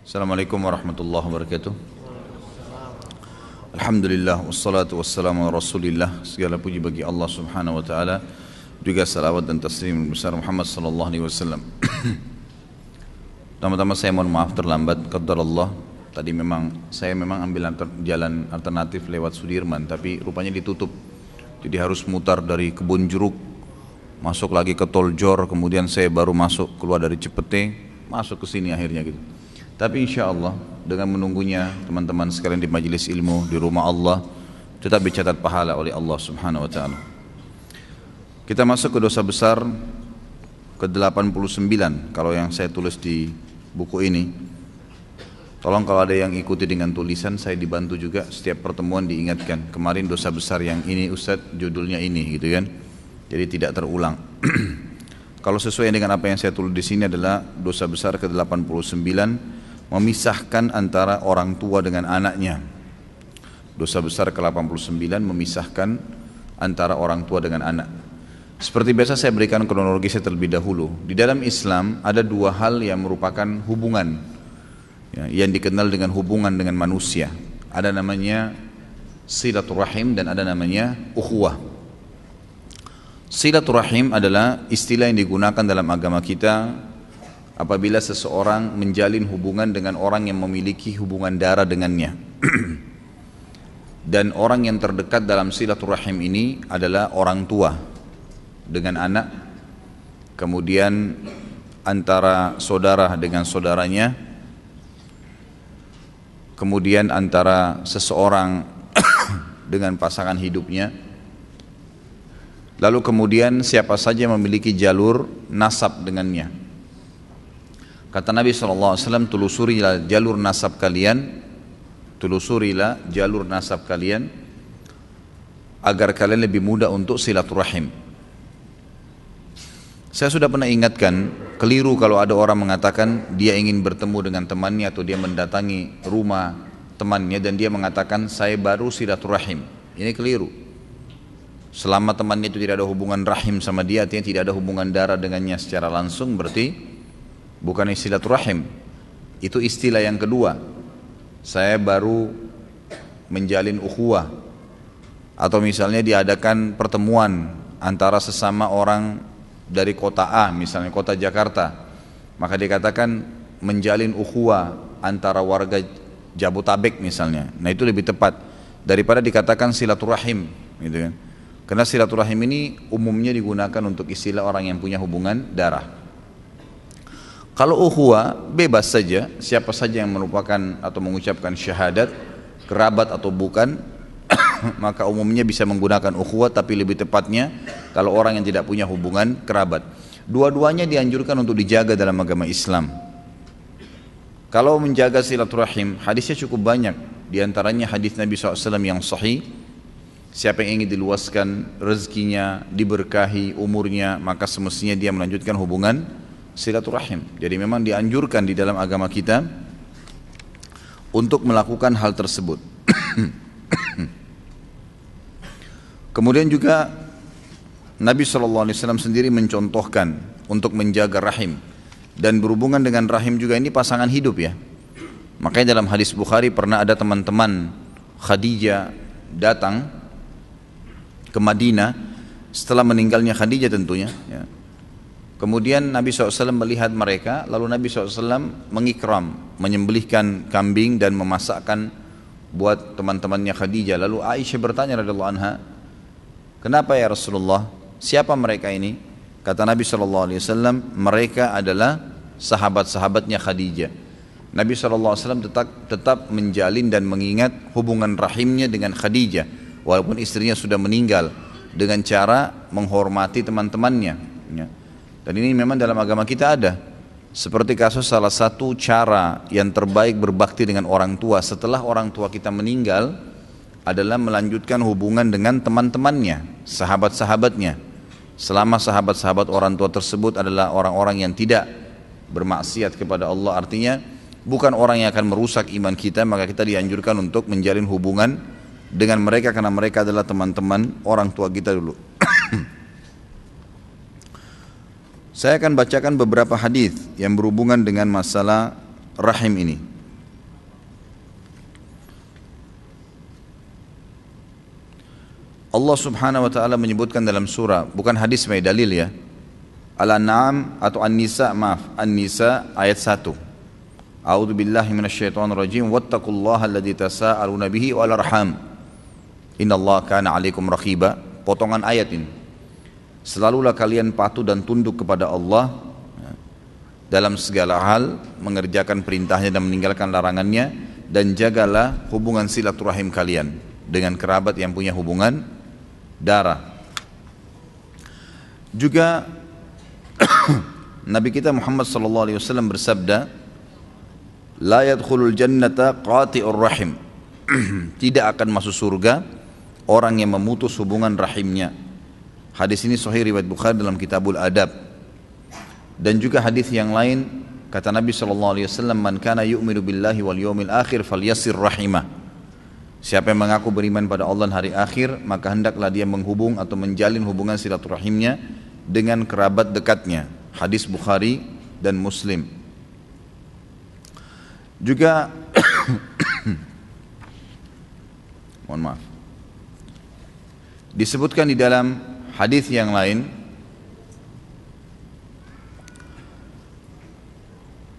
Assalamualaikum warahmatullahi wabarakatuh. Alhamdulillah wassalatu wassalamu ala Rasulillah. Segala puji bagi Allah Subhanahu wa taala, juga salawat dan taslim besar Muhammad sallallahu alaihi wasallam. Pertama-tama saya mohon maaf terlambat, qadarullah. Tadi saya memang ambil jalan alternatif lewat Sudirman, tapi rupanya ditutup. Jadi harus mutar dari Kebun Jeruk, masuk lagi ke Tol Jor, kemudian saya baru masuk keluar dari Cipete, masuk ke sini akhirnya gitu. Tapi insya Allah dengan menunggunya teman-teman sekalian di majelis ilmu di rumah Allah tetap dicatat pahala oleh Allah Subhanahu wa taala. Kita masuk ke dosa besar ke-89 kalau yang saya tulis di buku ini. Tolong kalau ada yang ikuti dengan tulisan, saya dibantu juga setiap pertemuan diingatkan. Kemarin dosa besar yang ini Ustadz judulnya ini gitu kan. Jadi tidak terulang. Kalau sesuai dengan apa yang saya tulis di sini adalah dosa besar ke-89, memisahkan antara orang tua dengan anaknya. Dosa besar ke-89 memisahkan antara orang tua dengan anak. Seperti biasa saya berikan kronologi saya terlebih dahulu. Di dalam Islam ada dua hal yang merupakan hubungan yang dikenal dengan hubungan dengan manusia. Ada namanya silaturahim dan ada namanya ukhuwah. Silaturahim adalah istilah yang digunakan dalam agama kita apabila seseorang menjalin hubungan dengan orang yang memiliki hubungan darah dengannya. Dan orang yang terdekat dalam silaturahim ini adalah orang tua dengan anak, kemudian antara saudara dengan saudaranya, kemudian antara seseorang dengan pasangan hidupnya, lalu kemudian siapa saja memiliki jalur nasab dengannya. Kata Nabi SAW, telusurilah jalur nasab kalian, agar kalian lebih mudah untuk silaturahim. Saya sudah pernah ingatkan, keliru kalau ada orang mengatakan dia ingin bertemu dengan temannya atau dia mendatangi rumah temannya dan dia mengatakan saya baru silaturahim. Ini keliru. Selama temannya itu tidak ada hubungan rahim sama dia, artinya tidak ada hubungan darah dengannya secara langsung, berarti bukan silaturahim. Itu istilah yang kedua. Saya baru menjalin ukhuwah. Atau misalnya diadakan pertemuan antara sesama orang dari kota A, misalnya kota Jakarta, maka dikatakan menjalin ukhuwah antara warga Jabotabek misalnya. Nah itu lebih tepat daripada dikatakan silaturahim, gitu kan. Karena silaturahim ini umumnya digunakan untuk istilah orang yang punya hubungan darah. Kalau ukhuwah bebas saja, siapa saja yang merupakan atau mengucapkan syahadat, kerabat atau bukan, maka umumnya bisa menggunakan ukhuwah, tapi lebih tepatnya kalau orang yang tidak punya hubungan kerabat. Dua-duanya dianjurkan untuk dijaga dalam agama Islam. Kalau menjaga silaturahim, hadisnya cukup banyak. Di antaranya hadis Nabi SAW yang sahih, siapa yang ingin diluaskan rezekinya, diberkahi umurnya, maka semestinya dia melanjutkan hubungan silaturahim. Jadi memang dianjurkan di dalam agama kita untuk melakukan hal tersebut. Kemudian juga Nabi SAW sendiri mencontohkan untuk menjaga rahim, dan berhubungan dengan rahim juga ini pasangan hidup ya. Makanya dalam hadis Bukhari pernah ada teman-teman Khadijah datang ke Madinah setelah meninggalnya Khadijah tentunya ya. Kemudian Nabi SAW melihat mereka, lalu Nabi SAW mengikram, menyembelihkan kambing dan memasakkan buat teman-temannya Khadijah. Lalu Aisyah bertanya radhiyallahu anha, kenapa ya Rasulullah? Siapa mereka ini? Kata Nabi SAW, mereka adalah sahabat-sahabatnya Khadijah. Nabi SAW tetap menjalin dan mengingat hubungan rahimnya dengan Khadijah, walaupun istrinya sudah meninggal, dengan cara menghormati teman-temannya ya. Dan ini memang dalam agama kita ada. Seperti kasus salah satu cara yang terbaik berbakti dengan orang tua setelah orang tua kita meninggal adalah melanjutkan hubungan dengan teman-temannya, sahabat-sahabatnya. Selama sahabat-sahabat orang tua tersebut adalah orang-orang yang tidak bermaksiat kepada Allah, artinya bukan orang yang akan merusak iman kita, maka kita dianjurkan untuk menjalin hubungan dengan mereka karena mereka adalah teman-teman orang tua kita dulu. Saya akan bacakan beberapa hadis yang berhubungan dengan masalah rahim ini. Allah subhanahu wa ta'ala menyebutkan dalam surah, bukan hadis sebagai dalil ya, Al-An'am atau An-Nisa, maaf, An-Nisa ayat 1. A'udzu billahi minasyaitonir rajim, wattaqullaha alladzi tasaaluna bihi wal arham. Innallaha kana 'alaikum raqiba. Potongan ayat ini. Selalulah kalian patuh dan tunduk kepada Allah dalam segala hal, mengerjakan perintahnya dan meninggalkan larangannya, dan jagalah hubungan silaturahim kalian dengan kerabat yang punya hubungan darah. Juga Nabi kita Muhammad sallallahu alaihi wasallam bersabda, la yadkhulul jannata qati'ur rahim. Tidak akan masuk surga orang yang memutus hubungan rahimnya. Hadis ini sahih riwayat Bukhari dalam Kitabul Adab. Dan juga hadis yang lain kata Nabi sallallahu alaihi wasallam, man kana yu'minu billahi wal yawmil akhir falyasir rahimah. Siapa yang mengaku beriman pada Allah dan hari akhir, maka hendaklah dia menghubung atau menjalin hubungan silaturahimnya dengan kerabat dekatnya. Hadis Bukhari dan Muslim. Juga mohon maaf, disebutkan di dalam hadis yang lain,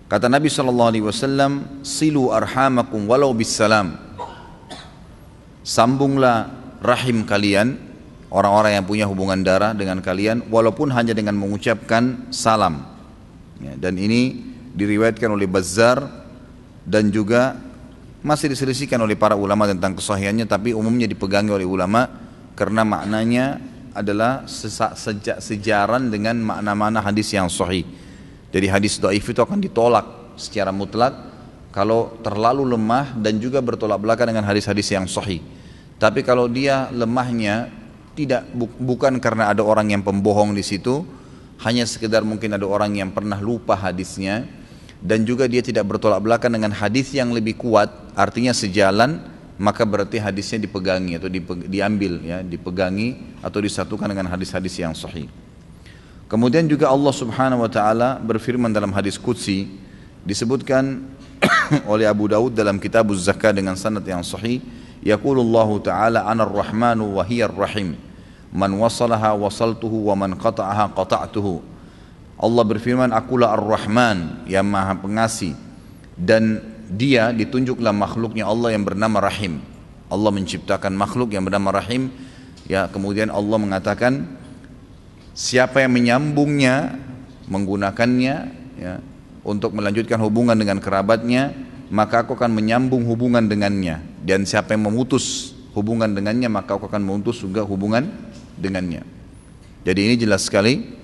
kata Nabi SAW, silu arhamakum walau bisalam. Sambunglah rahim kalian, orang-orang yang punya hubungan darah dengan kalian, walaupun hanya dengan mengucapkan salam ya, dan ini diriwayatkan oleh Bazzar dan juga masih diselisihkan oleh para ulama tentang kesahihannya, tapi umumnya dipegangi oleh ulama karena maknanya adalah sejaran dengan makna-makna hadis yang sahih. Jadi hadis dhaif itu akan ditolak secara mutlak kalau terlalu lemah dan juga bertolak belakang dengan hadis-hadis yang sahih. Tapi kalau dia lemahnya bukan karena ada orang yang pembohong di situ, hanya sekedar mungkin ada orang yang pernah lupa hadisnya, dan juga dia tidak bertolak belakang dengan hadis yang lebih kuat, artinya sejalan, maka berarti hadisnya dipegangi atau diambil ya, dipegangi atau disatukan dengan hadis-hadis yang sahih. Kemudian juga Allah Subhanahu wa taala berfirman dalam hadis qudsi, disebutkan oleh Abu Daud dalam Kitabuz Zakah dengan sanad yang sahih, yaqulullahu ta'ala anar rahmanu wa hiyar rahim, man wasalaha wasaltuhu wa man qata'aha qata'tuhu. Allah berfirman, akulah ar-Rahman yang maha pengasih, dan dia ditunjuklah makhluknya Allah yang bernama Rahim. Allah menciptakan makhluk yang bernama Rahim ya, kemudian Allah mengatakan siapa yang menyambungnya, menggunakannya ya, untuk melanjutkan hubungan dengan kerabatnya, maka aku akan menyambung hubungan dengannya, dan siapa yang memutus hubungan dengannya, maka aku akan memutus juga hubungan dengannya. Jadi ini jelas sekali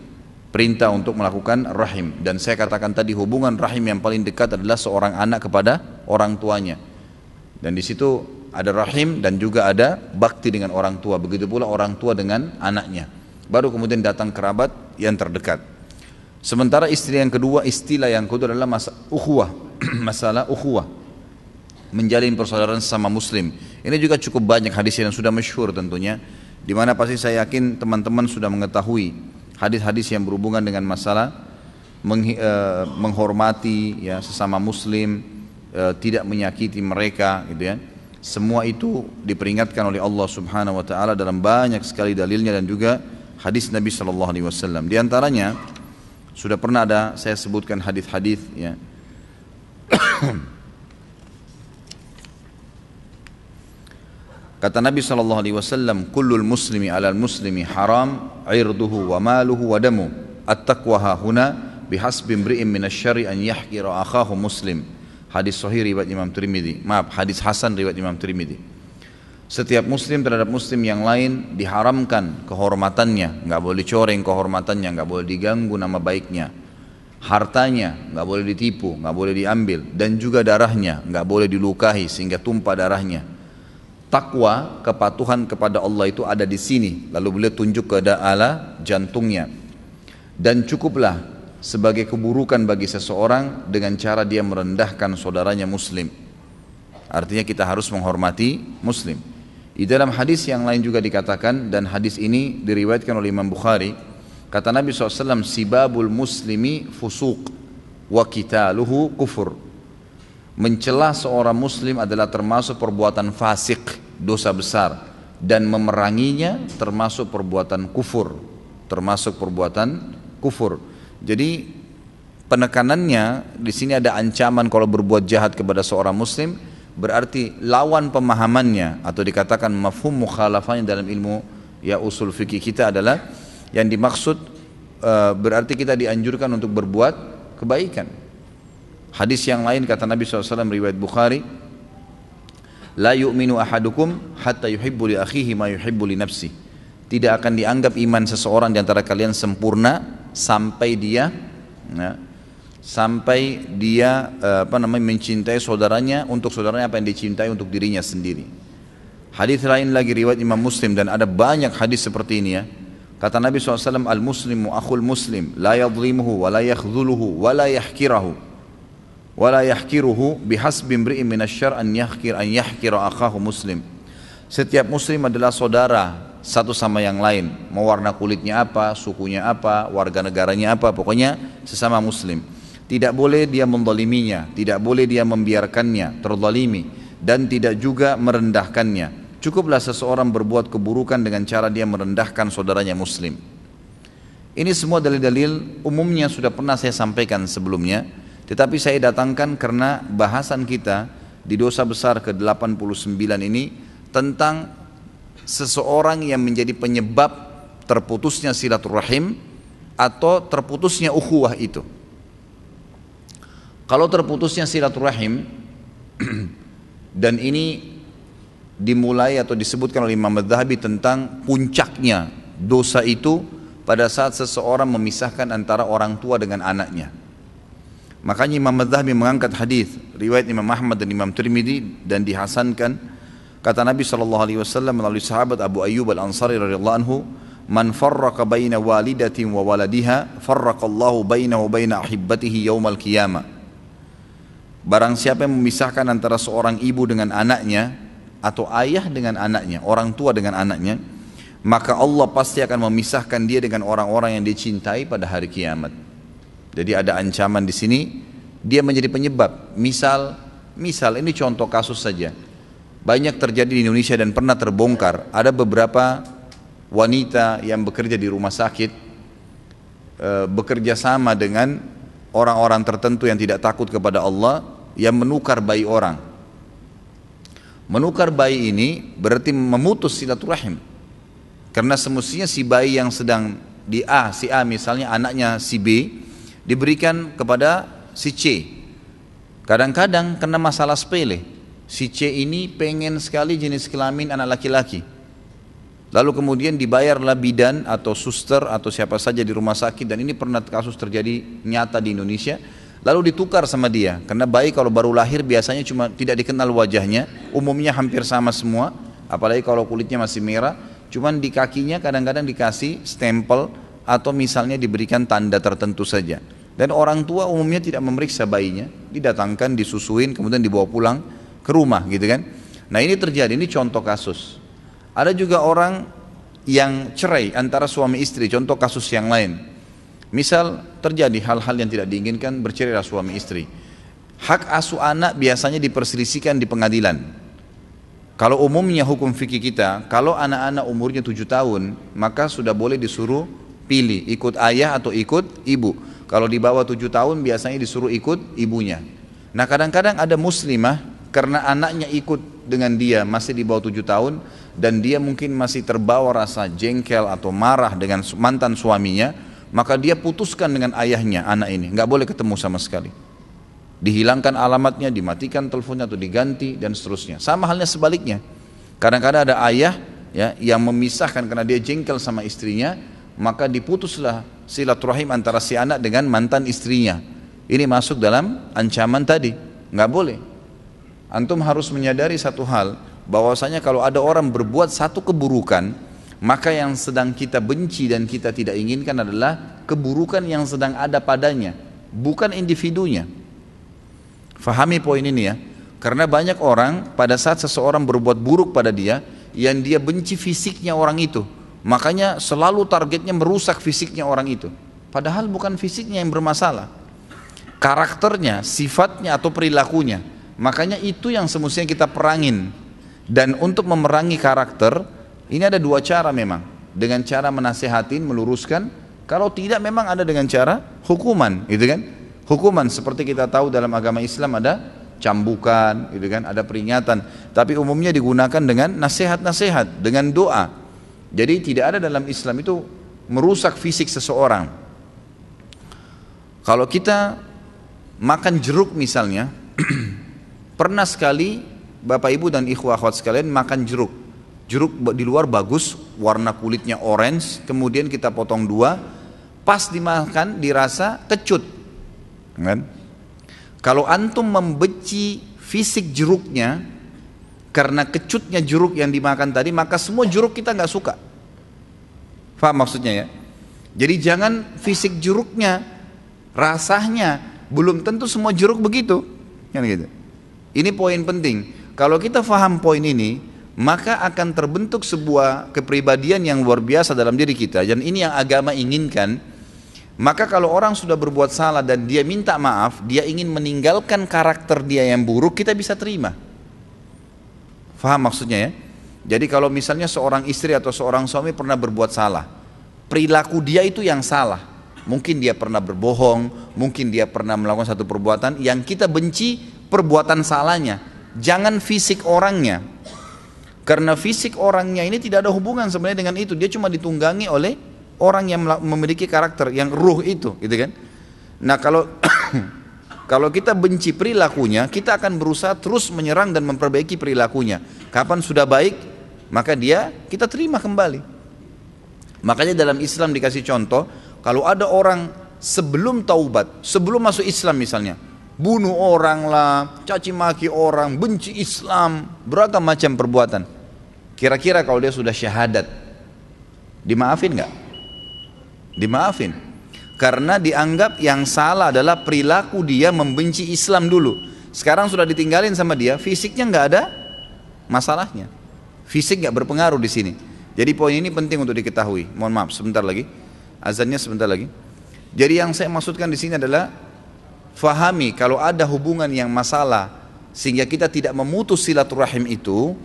perintah untuk melakukan rahim. Dan saya katakan tadi, hubungan rahim yang paling dekat adalah seorang anak kepada orang tuanya, dan di situ ada rahim dan juga ada bakti dengan orang tua, begitu pula orang tua dengan anaknya, baru kemudian datang kerabat yang terdekat. Sementara istilah yang kedua adalah masalah ukhuwah, menjalin persaudaraan sesama muslim. Ini juga cukup banyak hadis yang sudah masyhur tentunya, di mana pasti saya yakin teman-teman sudah mengetahui hadis-hadis yang berhubungan dengan masalah menghormati ya sesama muslim, tidak menyakiti mereka gitu ya. Semua itu diperingatkan oleh Allah Subhanahu wa taala dalam banyak sekali dalilnya dan juga hadis Nabi sallallahu alaihi wasallam. Di antaranya sudah pernah ada saya sebutkan hadis-hadis ya. Kata Nabi sallallahu alaihi wasallam, kullul muslimi 'alal muslimi haram 'irduhu wa maluhu wa damu. At-taqwa hahuna bihasbi imri'in minasyarri an yahqira akhahu muslim. Hadis sahih riwayat Imam Tirmidzi. Maaf, hadis hasan riwayat Imam Tirmidzi. Setiap muslim terhadap muslim yang lain diharamkan kehormatannya, nggak boleh dicoreng kehormatannya, nggak boleh diganggu nama baiknya, hartanya nggak boleh ditipu, nggak boleh diambil, dan juga darahnya nggak boleh dilukai sehingga tumpah darahnya. Takwa, kepatuhan kepada Allah itu ada di sini. Lalu beliau tunjuk ke ala jantungnya. Dan cukuplah sebagai keburukan bagi seseorang dengan cara dia merendahkan saudaranya muslim. Artinya kita harus menghormati muslim. Di dalam hadis yang lain juga dikatakan, dan hadis ini diriwayatkan oleh Imam Bukhari, kata Nabi SAW, sibabul muslimi fusuq wa qitaluhu kufur. Mencela seorang muslim adalah termasuk perbuatan fasik, dosa besar, dan memeranginya termasuk perbuatan kufur, termasuk perbuatan kufur. Jadi penekanannya di sini ada ancaman kalau berbuat jahat kepada seorang muslim, berarti lawan pemahamannya atau dikatakan mafhum mukhalafahnya dalam ilmu ya usul fikih kita adalah yang dimaksud berarti kita dianjurkan untuk berbuat kebaikan. Hadis yang lain kata Nabi SAW riwayat Bukhari, la yu'minu ahadukum hatta yuhibbu li akhihi ma yuhibbu li nafsi. Tidak akan dianggap iman seseorang di antara kalian sempurna sampai dia mencintai saudaranya untuk saudaranya apa yang dicintai untuk dirinya sendiri. Hadis lain lagi riwayat Imam Muslim dan ada banyak hadis seperti ini ya. Kata Nabi SAW, al-muslimu akhul muslim la yadhlimuhu wa la yakhdhuluhu wa la yahkirahu wa la yahkiruhu bihasbi imri'in minasyar an yahkira akhahu muslim. Setiap muslim adalah saudara satu sama yang lain, mau warna kulitnya apa, sukunya apa, warga negaranya apa, pokoknya sesama muslim. Tidak boleh dia menzaliminya, tidak boleh dia membiarkannya terzalimi, dan tidak juga merendahkannya. Cukuplah seseorang berbuat keburukan dengan cara dia merendahkan saudaranya muslim. Ini semua dalil-dalil umumnya sudah pernah saya sampaikan sebelumnya, tetapi saya datangkan karena bahasan kita di dosa besar ke-89 ini tentang seseorang yang menjadi penyebab terputusnya silaturahim atau terputusnya ukhuwah itu. Kalau terputusnya silaturahim dan ini dimulai atau disebutkan oleh Imam Adz-Dzahabi tentang puncaknya dosa itu pada saat seseorang memisahkan antara orang tua dengan anaknya. Makanya Imam Adz-Dzahabi mengangkat hadis riwayat Imam Ahmad dan Imam Tirmidzi dan dihasankan, kata Nabi SAW melalui sahabat Abu Ayyub Al-Ansari radhiyallahu anhu, man farraqa baina walidatin wa waladiha farraqallahu bainahu wa baina ahibbatihi yaumal qiyamah. Barang siapa yang memisahkan antara seorang ibu dengan anaknya atau ayah dengan anaknya, orang tua dengan anaknya, maka Allah pasti akan memisahkan dia dengan orang-orang yang dicintai pada hari kiamat. Jadi ada ancaman di sini, dia menjadi penyebab. Misal ini contoh kasus saja. Banyak terjadi di Indonesia dan pernah terbongkar. Ada beberapa wanita yang bekerja di rumah sakit, bekerja sama dengan orang-orang tertentu yang tidak takut kepada Allah, yang menukar bayi orang. Menukar bayi ini berarti memutus silaturahim. Karena semestinya si bayi yang sedang si A misalnya anaknya si B diberikan kepada si C. Kadang-kadang kena masalah sepele. Si C ini pengen sekali jenis kelamin anak laki-laki. Lalu kemudian dibayarlah bidan atau suster atau siapa saja di rumah sakit, dan ini pernah kasus terjadi nyata di Indonesia. Lalu ditukar sama dia, karena bayi kalau baru lahir biasanya cuma tidak dikenal wajahnya, umumnya hampir sama semua, apalagi kalau kulitnya masih merah, cuman di kakinya kadang-kadang dikasih stempel atau misalnya diberikan tanda tertentu saja. Dan orang tua umumnya tidak memeriksa bayinya, didatangkan, disusuin, kemudian dibawa pulang ke rumah gitu kan. Nah ini terjadi, ini contoh kasus. Ada juga orang yang cerai antara suami istri, contoh kasus yang lain. Misal terjadi hal-hal yang tidak diinginkan, bercerailah suami istri. Hak asuh anak biasanya diperselisihkan di pengadilan. Kalau umumnya hukum fikih kita, kalau anak-anak umurnya 7 tahun, maka sudah boleh disuruh pilih, ikut ayah atau ikut ibu. Kalau di bawah 7 tahun biasanya disuruh ikut ibunya. Nah kadang-kadang ada muslimah, karena anaknya ikut dengan dia masih di bawah 7 tahun, dan dia mungkin masih terbawa rasa jengkel atau marah dengan mantan suaminya, maka dia putuskan dengan ayahnya anak ini, nggak boleh ketemu sama sekali. Dihilangkan alamatnya, dimatikan teleponnya atau diganti dan seterusnya. Sama halnya sebaliknya. Kadang-kadang ada ayah ya, yang memisahkan karena dia jengkel sama istrinya, maka diputuslah silaturahim antara si anak dengan mantan istrinya. Ini masuk dalam ancaman tadi, nggak boleh. Antum harus menyadari satu hal, bahwasanya kalau ada orang berbuat satu keburukan, maka yang sedang kita benci dan kita tidak inginkan adalah keburukan yang sedang ada padanya, bukan individunya. Fahami poin ini ya, karena banyak orang pada saat seseorang berbuat buruk pada dia, yang dia benci fisiknya orang itu, makanya selalu targetnya merusak fisiknya orang itu. Padahal bukan fisiknya yang bermasalah, karakternya, sifatnya atau perilakunya. Makanya itu yang semestinya kita perangin. Dan untuk memerangi karakter, Ini ada dua cara memang. Dengan cara menasehatin, meluruskan. Kalau tidak memang ada dengan cara hukuman, gitu kan? Hukuman seperti kita tahu dalam agama Islam ada cambukan, gitu kan? Ada peringatan. Tapi umumnya digunakan dengan nasihat-nasihat, dengan doa. Jadi tidak ada dalam Islam itu merusak fisik seseorang. Kalau kita makan jeruk misalnya, pernah sekali Bapak Ibu dan ikhwah akhwat sekalian makan jeruk. Jeruk di luar bagus, warna kulitnya orange, kemudian kita potong dua, pas dimakan dirasa kecut. Kan? Kalau antum membenci fisik jeruknya karena kecutnya jeruk yang dimakan tadi, maka semua jeruk kita nggak suka. Faham maksudnya ya? Jadi jangan fisik jeruknya, rasanya, belum tentu semua jeruk begitu. Kan gitu. Ini poin penting. Kalau kita faham poin ini, maka akan terbentuk sebuah kepribadian yang luar biasa dalam diri kita. Dan ini yang agama inginkan. Maka kalau orang sudah berbuat salah dan dia minta maaf, dia ingin meninggalkan karakter dia yang buruk, kita bisa terima. Faham maksudnya ya? Jadi kalau misalnya seorang istri atau seorang suami pernah berbuat salah, perilaku dia itu yang salah. Mungkin dia pernah berbohong, mungkin dia pernah melakukan satu perbuatan yang kita benci perbuatan salahnya. Jangan fisik orangnya. Karena fisik orangnya ini tidak ada hubungan sebenarnya dengan itu. Dia cuma ditunggangi oleh orang yang memiliki karakter, yang ruh itu, gitu kan? Nah kalau kalau kita benci perilakunya, kita akan berusaha terus menyerang dan memperbaiki perilakunya. Kapan sudah baik, maka kita terima kembali. Makanya dalam Islam dikasih contoh, kalau ada orang sebelum taubat, sebelum masuk Islam misalnya, bunuh orang lah, caci maki orang, benci Islam, beragam macam perbuatan. Kira-kira kalau dia sudah syahadat, dimaafin nggak? Dimaafin. Karena dianggap yang salah adalah perilaku dia membenci Islam dulu. Sekarang sudah ditinggalin sama dia, fisiknya nggak ada masalahnya. Fisik nggak berpengaruh di sini. Jadi poin ini penting untuk diketahui. Mohon maaf, sebentar lagi. Azannya sebentar lagi. Jadi yang saya maksudkan di sini adalah fahami kalau ada hubungan yang masalah sehingga kita tidak memutus silaturahim itu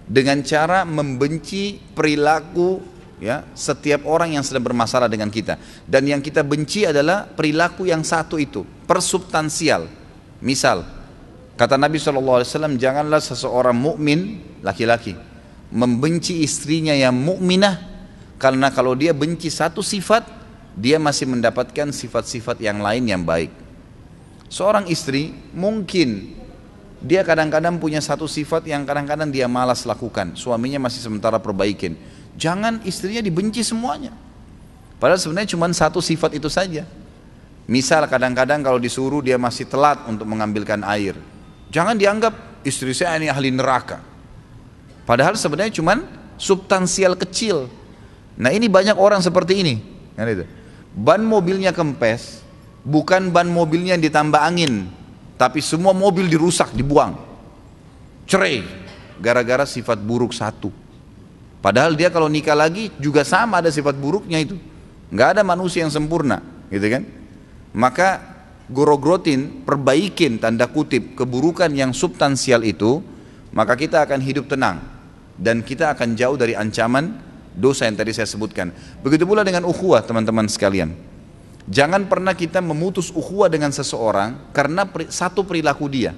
dengan cara membenci perilaku ya setiap orang yang sedang bermasalah dengan kita. Dan yang kita benci adalah perilaku yang satu itu, persubstansial. Misal, kata Nabi SAW, janganlah seseorang mukmin laki-laki membenci istrinya yang mukminah, karena kalau dia benci satu sifat, dia masih mendapatkan sifat-sifat yang lain yang baik. Seorang istri mungkin dia kadang-kadang punya satu sifat yang kadang-kadang dia malas lakukan, suaminya masih sementara perbaikin. Jangan istrinya dibenci semuanya, padahal sebenarnya cuma satu sifat itu saja. Misal kadang-kadang kalau disuruh dia masih telat untuk mengambilkan air, jangan dianggap istri saya ini ahli neraka, padahal sebenarnya cuma substansial kecil. Nah ini banyak orang seperti ini kan itu. Ban mobilnya kempes, bukan ban mobilnya yang ditambah angin, tapi semua mobil dirusak, dibuang, cerai, gara-gara sifat buruk satu. Padahal dia kalau nikah lagi juga sama ada sifat buruknya itu. Nggak ada manusia yang sempurna, gitu kan? Maka gorogrotin, perbaikin tanda kutip keburukan yang substansial itu, maka kita akan hidup tenang dan kita akan jauh dari ancaman dosa yang tadi saya sebutkan. Begitu pula dengan ukhuwah, teman-teman sekalian. Jangan pernah kita memutus ukhuwah dengan seseorang karena satu perilaku dia.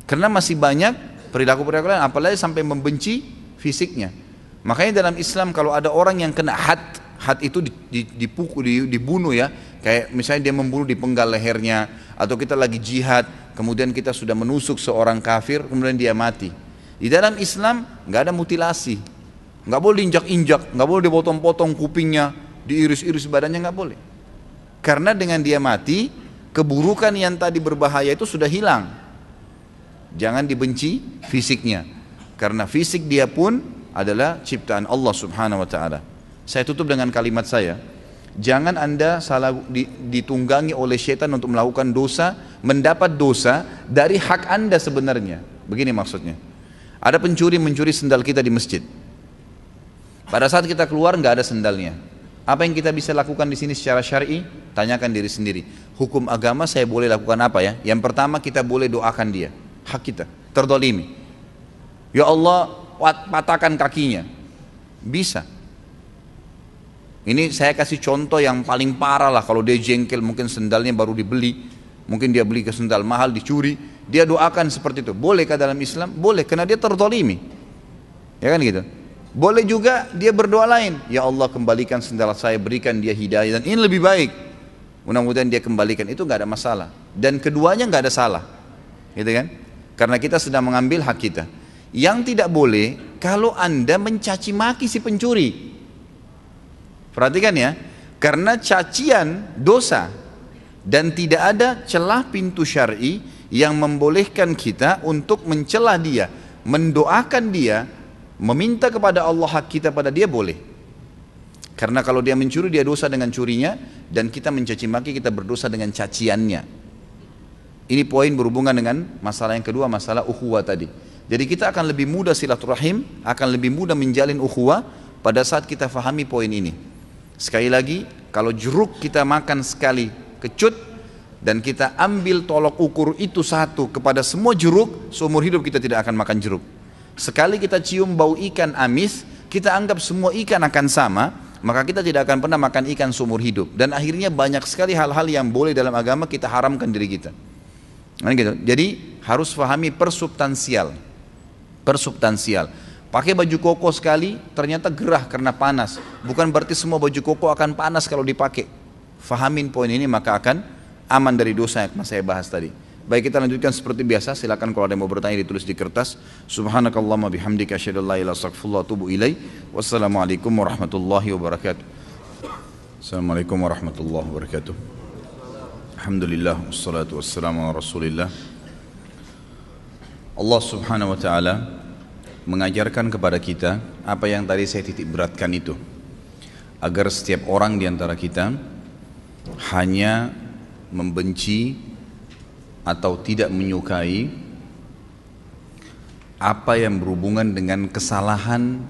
Karena masih banyak perilaku-perilaku lain, apalagi sampai membenci fisiknya. Makanya dalam Islam kalau ada orang yang kena had itu dipukul, dibunuh ya, kayak misalnya dia membunuh di penggal lehernya, atau kita lagi jihad, kemudian kita sudah menusuk seorang kafir, kemudian dia mati. Di dalam Islam nggak ada mutilasi, nggak boleh injak-injak, nggak boleh dipotong-potong kupingnya, diiris-iris badannya, nggak boleh. Karena dengan dia mati, keburukan yang tadi berbahaya itu sudah hilang. Jangan dibenci fisiknya, karena fisik dia pun adalah ciptaan Allah Subhanahu wa ta'ala. Saya tutup dengan kalimat saya, jangan Anda salah ditunggangi oleh syaitan untuk melakukan dosa, mendapat dosa dari hak Anda sebenarnya. Begini maksudnya, ada pencuri mencuri sendal kita di masjid. Pada saat kita keluar nggak ada sendalnya. Apa yang kita bisa lakukan di sini secara syar'i? Tanyakan diri sendiri. Hukum agama saya boleh lakukan apa ya? Yang pertama kita boleh doakan dia. Hak kita, terdolimi. Ya Allah, patahkan kakinya. Bisa. Ini saya kasih contoh yang paling parah lah. Kalau dia jengkel, mungkin sendalnya baru dibeli, mungkin dia beli ke sendal mahal, dicuri, dia doakan seperti itu. Bolehkah dalam Islam? Boleh, karena dia terzalimi. Ya kan gitu. Boleh juga dia berdoa lain, ya Allah kembalikan sendal saya, berikan dia hidayah, dan ini lebih baik, mudah-mudahan dia kembalikan. Itu nggak ada masalah, dan keduanya nggak ada salah, gitu kan? Karena kita sedang mengambil hak kita. Yang tidak boleh kalau anda mencaci maki si pencuri. Perhatikan ya, karena cacian dosa, dan tidak ada celah pintu syar'i yang membolehkan kita untuk mencela dia, mendoakan dia, meminta kepada Allah hak kita pada dia, boleh. Karena kalau dia mencuri, dia dosa dengan curinya, dan kita mencaci maki, kita berdosa dengan caciannya. Ini poin berhubungan dengan masalah yang kedua, masalah ukhuwah tadi. Jadi kita akan lebih mudah silaturahim, akan lebih mudah menjalin ukhuwah pada saat kita fahami poin ini. Sekali lagi, kalau jeruk kita makan sekali kecut, dan kita ambil tolok ukur itu satu kepada semua jeruk, seumur hidup kita tidak akan makan jeruk. Sekali kita cium bau ikan amis, kita anggap semua ikan akan sama, maka kita tidak akan pernah makan ikan seumur hidup. Dan akhirnya banyak sekali hal-hal yang boleh dalam agama kita haramkan diri kita. Nah, gitu. Jadi harus pahami persubstansial. Persubstansial. Pakai baju koko sekali, ternyata gerah karena panas. Bukan berarti semua baju koko akan panas kalau dipakai. Fahamin poin ini, maka akan aman dari dosa yang saya bahas tadi. Baik, kita lanjutkan seperti biasa. Silakan kalau ada yang mau bertanya ditulis di kertas. Subhanakallahumma bihamdika asyhadu an la ilaha illa anta astaghfiruka wa atubu ilaik. Wassalamualaikum warahmatullahi wabarakatuh. Assalamualaikum warahmatullahi wabarakatuh. Alhamdulillah wassalatu wassalamu ala Rasulillah. Allah Subhanahu wa taala mengajarkan kepada kita apa yang tadi saya titik beratkan itu, agar setiap orang di antara kita hanya membenci atau tidak menyukai apa yang berhubungan dengan kesalahan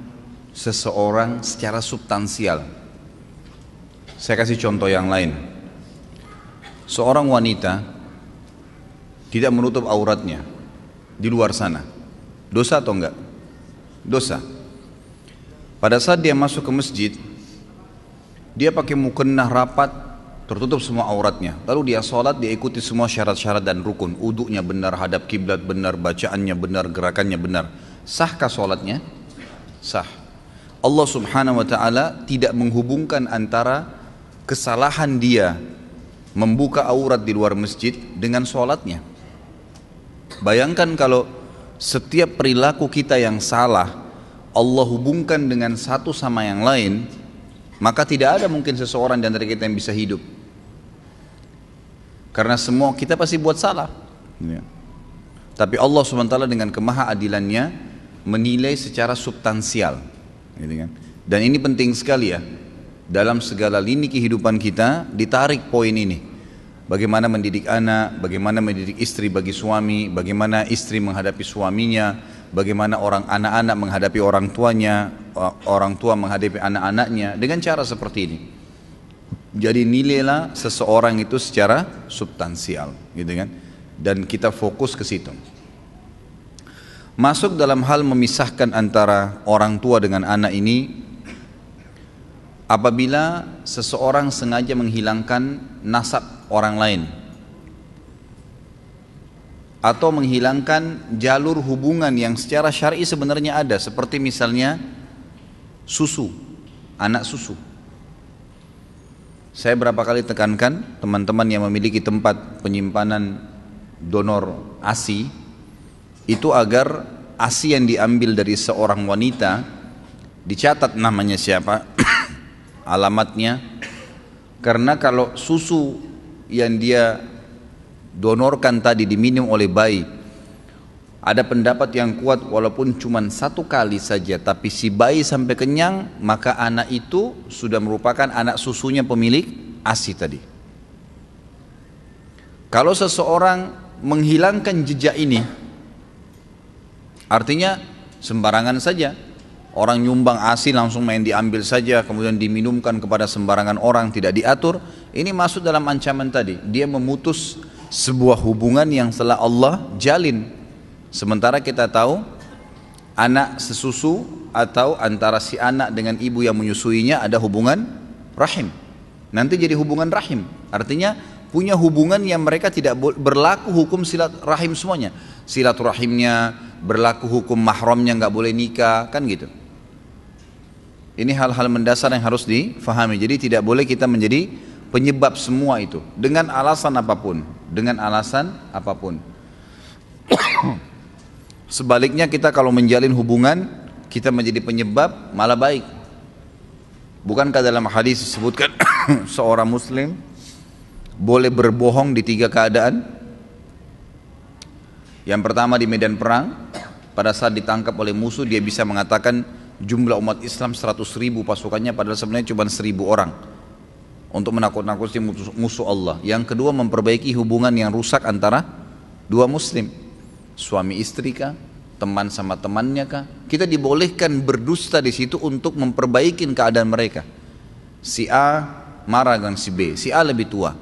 seseorang secara substansial. Saya kasih contoh yang lain. Seorang wanita tidak menutup auratnya di luar sana, dosa atau enggak? Dosa. Pada saat dia masuk ke masjid, dia pakai mukennah rapat, tertutup semua auratnya. Lalu dia sholat, dia ikuti semua syarat-syarat dan rukun. Wudunya benar, hadap kiblat benar, bacaannya benar, gerakannya benar. Sahkah sholatnya? Sah. Allah Subhanahu wa taala tidak menghubungkan antara kesalahan dia membuka aurat di luar masjid dengan sholatnya. Bayangkan kalau setiap perilaku kita yang salah Allah hubungkan dengan satu sama yang lain, maka tidak ada mungkin seseorang di antara kita yang bisa hidup. Karena semua kita pasti buat salah, ya. Tapi Allah SWT dengan kemahaadilannya menilai secara substansial, gitu kan? Dan ini penting sekali ya, dalam segala lini kehidupan kita ditarik poin ini. Bagaimana mendidik anak, bagaimana mendidik istri bagi suami, bagaimana istri menghadapi suaminya, bagaimana anak-anak menghadapi orang tuanya, orang tua menghadapi anak-anaknya dengan cara seperti ini. Jadi nilailah seseorang itu secara substansial, gitu kan? Dan kita fokus ke situ. Masuk dalam hal memisahkan antara orang tua dengan anak ini, apabila seseorang sengaja menghilangkan nasab orang lain atau menghilangkan jalur hubungan yang secara syar'i sebenarnya ada, seperti misalnya susu, anak susu. Saya berapa kali tekankan teman-teman yang memiliki tempat penyimpanan donor ASI itu agar ASI yang diambil dari seorang wanita dicatat namanya siapa, alamatnya, karena kalau susu yang dia donorkan tadi diminum oleh bayi, ada pendapat yang kuat walaupun cuma satu kali saja tapi si bayi sampai kenyang, maka anak itu sudah merupakan anak susunya pemilik ASI tadi. Kalau seseorang menghilangkan jejak ini, artinya sembarangan saja orang nyumbang ASI langsung main diambil saja kemudian diminumkan kepada sembarangan orang, tidak diatur, ini masuk dalam ancaman tadi. Dia memutus sebuah hubungan yang telah Allah jalin. Sementara kita tahu anak sesusu atau antara si anak dengan ibu yang menyusuinya ada hubungan rahim. Nanti jadi hubungan rahim. Artinya punya hubungan yang mereka tidak berlaku hukum silaturahim semuanya. Silaturahimnya berlaku hukum mahramnya, nggak boleh nikah, kan gitu. Ini hal-hal mendasar yang harus difahami. Jadi tidak boleh kita menjadi penyebab semua itu dengan alasan apapun, dengan alasan apapun. Sebaliknya kita kalau menjalin hubungan, kita menjadi penyebab malah baik. Bukankah dalam hadis disebutkan seorang muslim boleh berbohong di 3 keadaan? Yang pertama di medan perang, pada saat ditangkap oleh musuh dia bisa mengatakan jumlah umat Islam 100.000 pasukannya padahal sebenarnya cuma 1.000 orang untuk menakut-nakuti musuh Allah. Yang kedua memperbaiki hubungan yang rusak antara dua muslim, suami istri kah, teman sama temannya kah. Kita dibolehkan berdusta di situ untuk memperbaiki keadaan mereka. Si A marah dengan si B, si A lebih tua.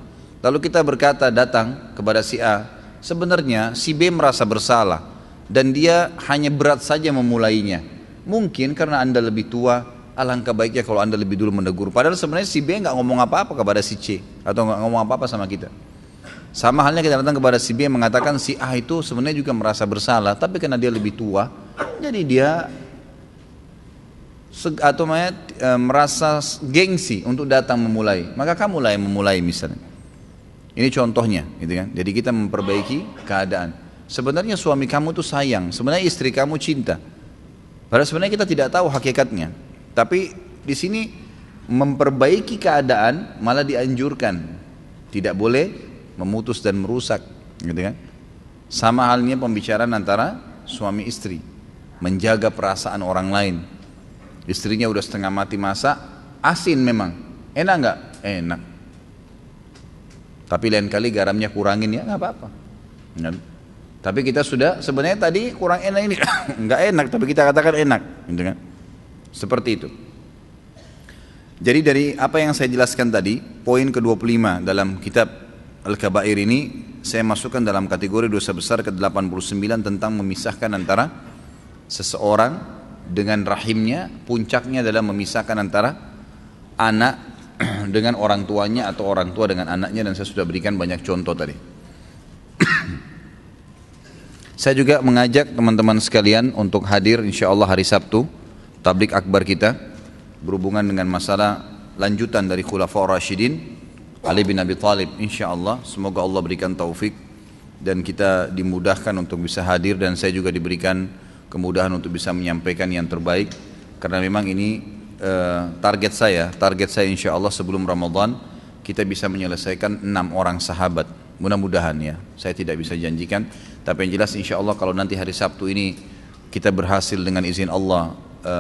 Lalu kita berkata datang kepada si A, sebenarnya si B merasa bersalah dan dia hanya berat saja memulainya. Mungkin karena anda lebih tua, alangkah baiknya kalau anda lebih dulu menegur. Padahal sebenarnya si B nggak ngomong apa-apa kepada si C atau nggak ngomong apa-apa sama kita. Sama halnya kita datang kepada si B yang mengatakan si A itu sebenarnya juga merasa bersalah, tapi karena dia lebih tua, jadi dia merasa gengsi untuk datang memulai. Maka kamulah yang memulai misalnya. Ini contohnya, gitu kan? Jadi kita memperbaiki keadaan. Sebenarnya suami kamu tuh sayang, sebenarnya istri kamu cinta. Padahal sebenarnya kita tidak tahu hakikatnya. Tapi di sini memperbaiki keadaan malah dianjurkan. Tidak boleh memutus dan merusak, gitu kan? Sama halnya pembicaraan antara suami istri, menjaga perasaan orang lain. Istrinya udah setengah mati masak, asin memang, enak nggak? Enak. Tapi lain kali garamnya kurangin ya nggak apa-apa. Tapi kita sudah sebenarnya tadi kurang enak ini nggak enak, tapi kita katakan enak, gitu kan? Seperti itu. Jadi dari apa yang saya jelaskan tadi, poin ke-25 dalam kitab Al-Kabair ini saya masukkan dalam kategori dosa besar ke-89 tentang memisahkan antara seseorang dengan rahimnya. Puncaknya adalah memisahkan antara anak dengan orang tuanya atau orang tua dengan anaknya, dan saya sudah berikan banyak contoh tadi. Saya juga mengajak teman-teman sekalian untuk hadir insyaallah hari Sabtu tablik akbar kita berhubungan dengan masalah lanjutan dari Khulafaur Rasyidin Ali bin Abi Thalib. Insyaallah semoga Allah berikan taufik dan kita dimudahkan untuk bisa hadir, dan saya juga diberikan kemudahan untuk bisa menyampaikan yang terbaik, karena memang ini target saya insyaallah sebelum Ramadan kita bisa menyelesaikan 6 orang sahabat. Mudah-mudahan ya, saya tidak bisa janjikan, tapi yang jelas insyaallah kalau nanti hari Sabtu ini kita berhasil dengan izin Allah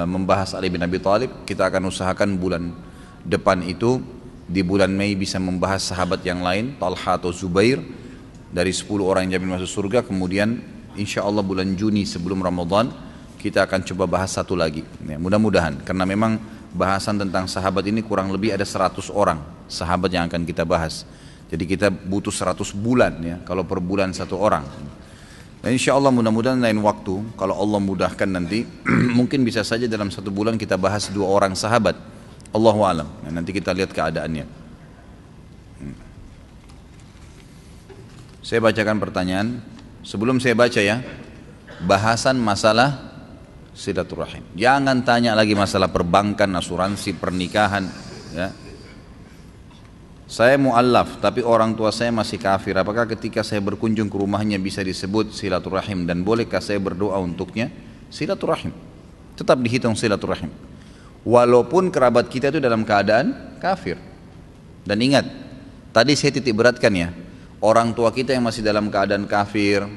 membahas Ali bin Abi Thalib, kita akan usahakan bulan depan itu di bulan Mei bisa membahas sahabat yang lain, Talha atau Zubair, dari 10 orang yang jamin masuk surga. Kemudian insyaallah bulan Juni sebelum Ramadan kita akan coba bahas satu lagi ya, mudah-mudahan, karena memang bahasan tentang sahabat ini kurang lebih ada 100 orang sahabat yang akan kita bahas. Jadi kita butuh 100 bulan ya, kalau per bulan 1 orang. Dan insyaallah mudah-mudahan lain waktu kalau Allah mudahkan nanti mungkin bisa saja dalam 1 bulan kita bahas 2 orang sahabat. Allahu a'lam. Nah, nanti kita lihat keadaannya. Saya bacakan pertanyaan. Sebelum saya baca ya, bahasan masalah silaturahim. Jangan tanya lagi masalah perbankan, asuransi, pernikahan ya. Saya mu'allaf tapi orang tua saya masih kafir. Apakah ketika saya berkunjung ke rumahnya bisa disebut silaturahim, dan bolehkah saya berdoa untuknya? Silaturahim tetap dihitung silaturahim walaupun kerabat kita itu dalam keadaan kafir. Dan ingat, tadi saya titik beratkan ya, orang tua kita yang masih dalam keadaan kafir,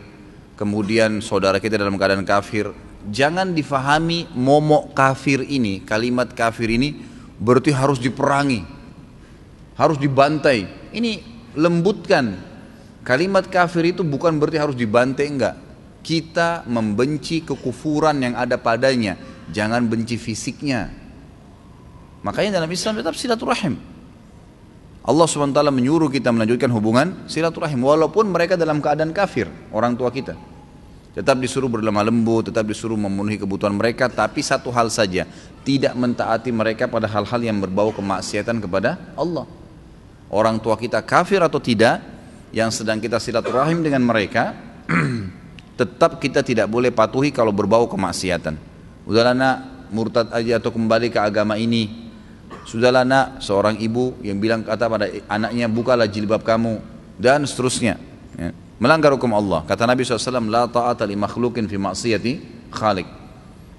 kemudian saudara kita dalam keadaan kafir, jangan difahami momok kafir ini, kalimat kafir ini berarti harus diperangi, harus dibantai. Ini lembutkan. Kalimat kafir itu bukan berarti harus dibantai, enggak. Kita membenci kekufuran yang ada padanya, jangan benci fisiknya. Makanya dalam Islam tetap silaturahim. Allah SWT menyuruh kita melanjutkan hubungan silaturahim walaupun mereka dalam keadaan kafir, orang tua kita. Tetap disuruh berlemah lembut, tetap disuruh memenuhi kebutuhan mereka, tapi satu hal saja, tidak mentaati mereka pada hal-hal yang berbau kemaksiatan kepada Allah. Orang tua kita kafir atau tidak, yang sedang kita silaturahim dengan mereka, tetap kita tidak boleh patuhi kalau berbau kemaksiatan. Udahlah nak, murtad aja atau kembali ke agama ini. Sudahlah nak, seorang ibu yang bilang kata pada anaknya, bukalah jilbab kamu, dan seterusnya, ya. Melanggar hukum Allah. Kata Nabi SAW, la ta'ata li makhlukin fi maksiyati khalik.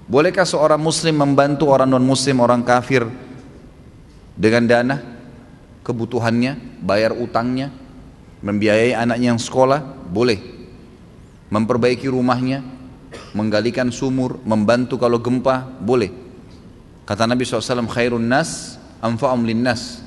Bolehkah seorang muslim membantu orang non muslim, orang kafir dengan dana kebutuhannya, bayar utangnya, membiayai anaknya yang sekolah? Boleh. Memperbaiki rumahnya, menggalikan sumur, membantu kalau gempa? Boleh. Kata Nabi SAW, khairun nas anfa'um linnas.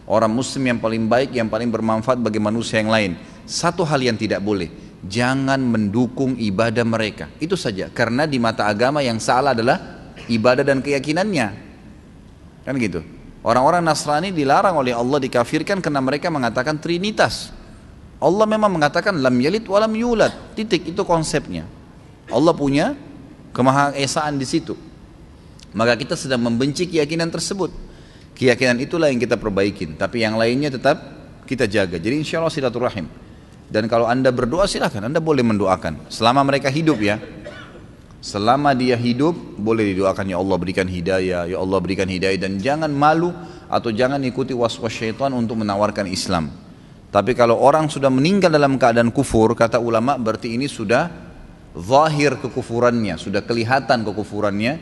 Orang muslim yang paling baik, yang paling bermanfaat bagi manusia yang lain. Satu hal yang tidak boleh, jangan mendukung ibadah mereka. Itu saja, karena di mata agama yang salah adalah ibadah dan keyakinannya. Kan gitu. Orang-orang Nasrani dilarang oleh Allah, dikafirkan karena mereka mengatakan Trinitas. Allah memang mengatakan lam yalid wa lam yulad. Titik, itu konsepnya. Allah punya kemahaesaan di situ. Maka kita sedang membenci keyakinan tersebut. Keyakinan itulah yang kita perbaikin, tapi yang lainnya tetap kita jaga. Jadi insya Allah silaturahim. Dan kalau anda berdoa silahkan, anda boleh mendoakan selama mereka hidup ya. Selama dia hidup boleh didoakan, ya Allah berikan hidayah, ya Allah berikan hidayah. Dan jangan malu atau jangan ikuti was-was syaitan untuk menawarkan Islam. Tapi kalau orang sudah meninggal dalam keadaan kufur, kata ulama, berarti ini sudah zahir kekufurannya, sudah kelihatan kekufurannya.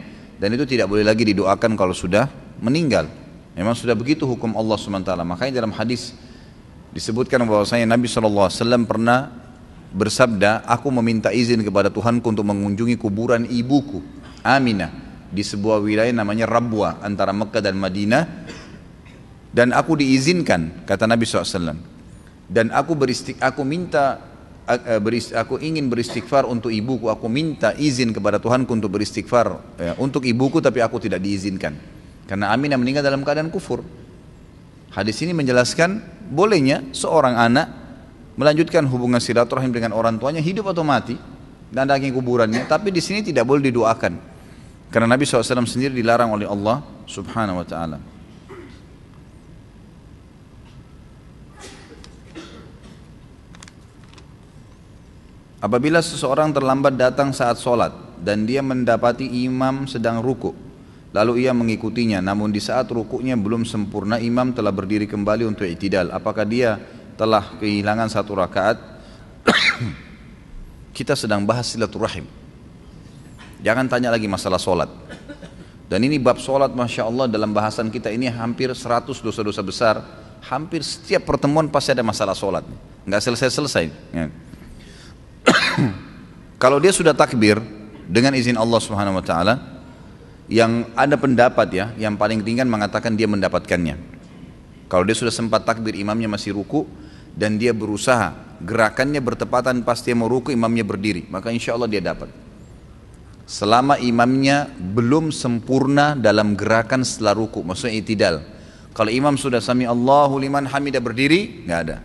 Dan itu tidak boleh lagi didoakan kalau sudah meninggal. Memang sudah begitu hukum Allah SWT. Makanya dalam hadis disebutkan bahwasanya Nabi SAW pernah bersabda, aku meminta izin kepada Tuhanku untuk mengunjungi kuburan ibuku Aminah di sebuah wilayah namanya Rabwa antara Mekah dan Madinah, dan aku diizinkan, kata Nabi SAW, dan aku ingin beristighfar untuk ibuku, aku minta izin kepada Tuhanku untuk beristighfar untuk ibuku, tapi aku tidak diizinkan karena Aminah meninggal dalam keadaan kufur. Hadis ini menjelaskan bolehnya seorang anak melanjutkan hubungan silaturahim dengan orang tuanya hidup atau mati dan datangi kuburannya, tapi di sini tidak boleh didoakan karena Nabi SAW sendiri dilarang oleh Allah Subhanahu wa taala. Apabila seseorang terlambat datang saat sholat dan dia mendapati imam sedang ruku, lalu ia mengikutinya, namun di saat rukuknya belum sempurna, imam telah berdiri kembali untuk i'tidal, apakah dia telah kehilangan satu rakaat? Kita sedang bahas silaturahim, jangan tanya lagi masalah sholat. Dan ini bab sholat, Masya Allah, dalam bahasan kita ini hampir 100 dosa-dosa besar. Hampir setiap pertemuan pasti ada masalah sholat, nggak selesai-selesai ya. Kalau dia sudah takbir dengan izin Allah Subhanahu wa taala, yang ada pendapat ya, yang paling ringan mengatakan dia mendapatkannya. Kalau dia sudah sempat takbir, imamnya masih ruku dan dia berusaha gerakannya bertepatan pas dia mau ruku, imamnya berdiri, maka insya Allah dia dapat. Selama imamnya belum sempurna dalam gerakan setelah ruku, maksudnya i'tidal. Kalau imam sudah sami Allahu liman hamidah berdiri, nggak ada.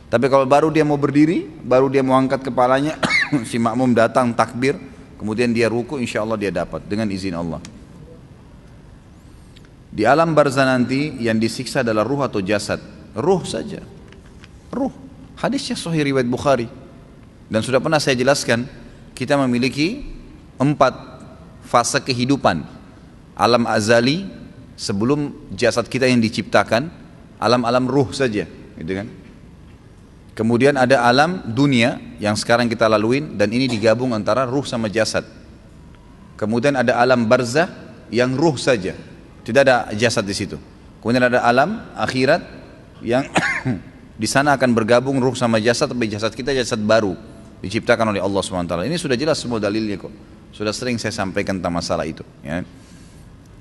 Tapi kalau baru dia mau berdiri, baru dia mau angkat kepalanya, si makmum datang takbir, kemudian dia ruku, insya Allah dia dapat dengan izin Allah. Di alam barzah nanti yang disiksa adalah ruh atau jasad? Ruh saja. Ruh. Hadisnya sahih riwayat Bukhari. Dan sudah pernah saya jelaskan, kita memiliki 4 fase kehidupan. Alam azali sebelum jasad kita yang diciptakan, alam-alam ruh saja, gitu kan? Kemudian ada alam dunia yang sekarang kita laluin, dan ini digabung antara ruh sama jasad. Kemudian ada alam barzah yang ruh saja, tidak ada jasad di situ. Kemudian ada alam akhirat yang di sana akan bergabung ruh sama jasad, tapi jasad kita jasad baru diciptakan oleh Allah SWT. Ini sudah jelas semua dalilnya kok. Sudah sering saya sampaikan tentang masalah itu. Ya.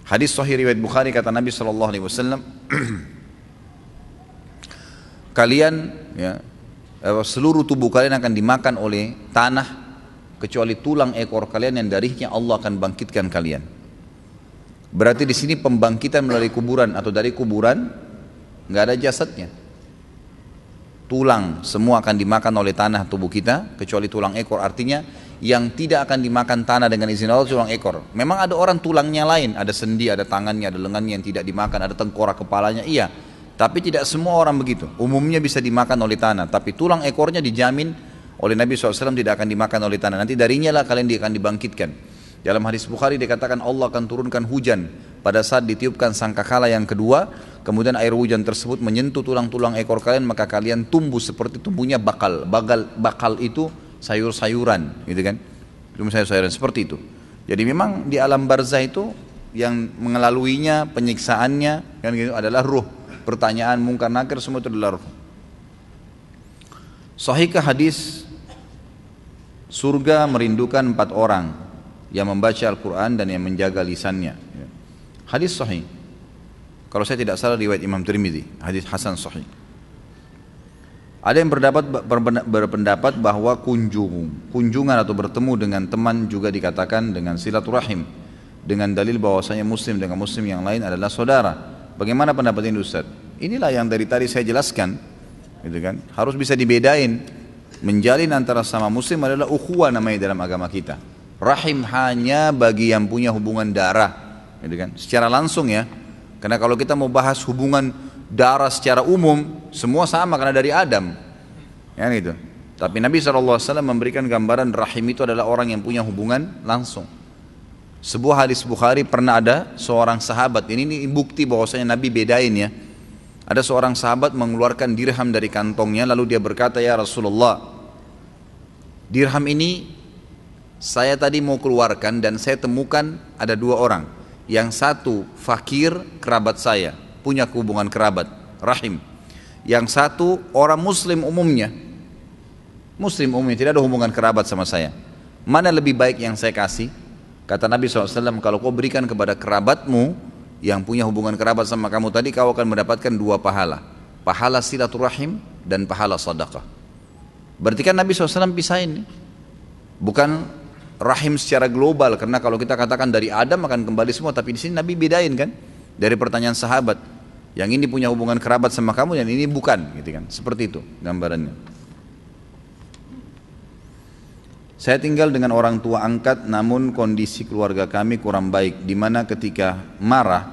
Hadis sahih riwayat Bukhari, kata Nabi SAW, kalian ya, seluruh tubuh kalian akan dimakan oleh tanah kecuali tulang ekor kalian yang darinya Allah akan bangkitkan kalian. Berarti di sini pembangkitan melalui kuburan atau dari kuburan nggak ada jasadnya. tulang semua akan dimakan oleh tanah tubuh kita kecuali tulang ekor. Artinya yang tidak akan dimakan tanah dengan izin Allah tulang ekor. Memang ada orang tulangnya lain, ada sendi, ada tangannya, ada lengannya yang tidak dimakan, ada tengkorak kepalanya, iya. Tapi tidak semua orang begitu. Umumnya bisa dimakan oleh tanah, tapi tulang ekornya dijamin oleh Nabi SAW tidak akan dimakan oleh tanah. Nanti darinya lah kalian akan dibangkitkan. Dalam hadis Bukhari dikatakan Allah akan turunkan hujan pada saat ditiupkan sangkakala yang kedua, kemudian air hujan tersebut menyentuh tulang-tulang ekor kalian, maka kalian tumbuh seperti tumbuhnya bakal. Bakal itu sayur-sayuran, gitu kan? Itu sayur-sayuran seperti itu. Jadi memang di alam barzah itu yang mengelaluinya, penyiksaannya, kan gitu, adalah ruh. Pertanyaan mungkar nakir semua itu adalah ruh. Sahihkah hadis surga merindukan 4 orang yang membaca Al-Quran dan yang menjaga lisannya? Hadis sahih. Kalau saya tidak salah riwayat Imam Tirmidzi, hadis hasan sahih. Ada yang berpendapat bahwa kunjungan atau bertemu dengan teman juga dikatakan dengan silaturahim, dengan dalil bahwasanya muslim dengan muslim yang lain adalah saudara. Bagaimana pendapat ini Ustaz? Inilah yang dari tadi saya jelaskan, gitu kan? Harus bisa dibedain. Menjalin antara sama muslim adalah ukhuwah namanya dalam agama kita. Rahim hanya bagi yang punya hubungan darah, gitu kan? Secara langsung ya. Karena kalau kita mau bahas hubungan darah secara umum, semua sama karena dari Adam, ya gitu. Tapi Nabi SAW memberikan gambaran rahim itu adalah orang yang punya hubungan langsung. Sebuah hadis Bukhari pernah ada seorang sahabat, ini bukti bahwasanya Nabi bedain ya. Ada seorang sahabat mengeluarkan dirham dari kantongnya, lalu dia berkata, ya Rasulullah, dirham ini saya tadi mau keluarkan dan saya temukan ada 2 orang. Yang satu fakir, kerabat saya, punya hubungan kerabat, rahim. Yang satu orang muslim umumnya, tidak ada hubungan kerabat sama saya. Mana lebih baik yang saya kasih? Kata Nabi SAW, kalau kau berikan kepada kerabatmu yang punya hubungan kerabat sama kamu tadi, kau akan mendapatkan 2 pahala. Pahala silaturahim dan pahala sedekah. Berarti kan Nabi SAW pisahin nih. Bukan rahim secara global, karena kalau kita katakan dari Adam akan kembali semua, tapi di sini Nabi bedain kan. Dari pertanyaan sahabat, yang ini punya hubungan kerabat sama kamu, yang ini bukan, gitu kan. Seperti itu gambarannya. Saya tinggal dengan orang tua angkat, namun kondisi keluarga kami kurang baik, di mana ketika marah,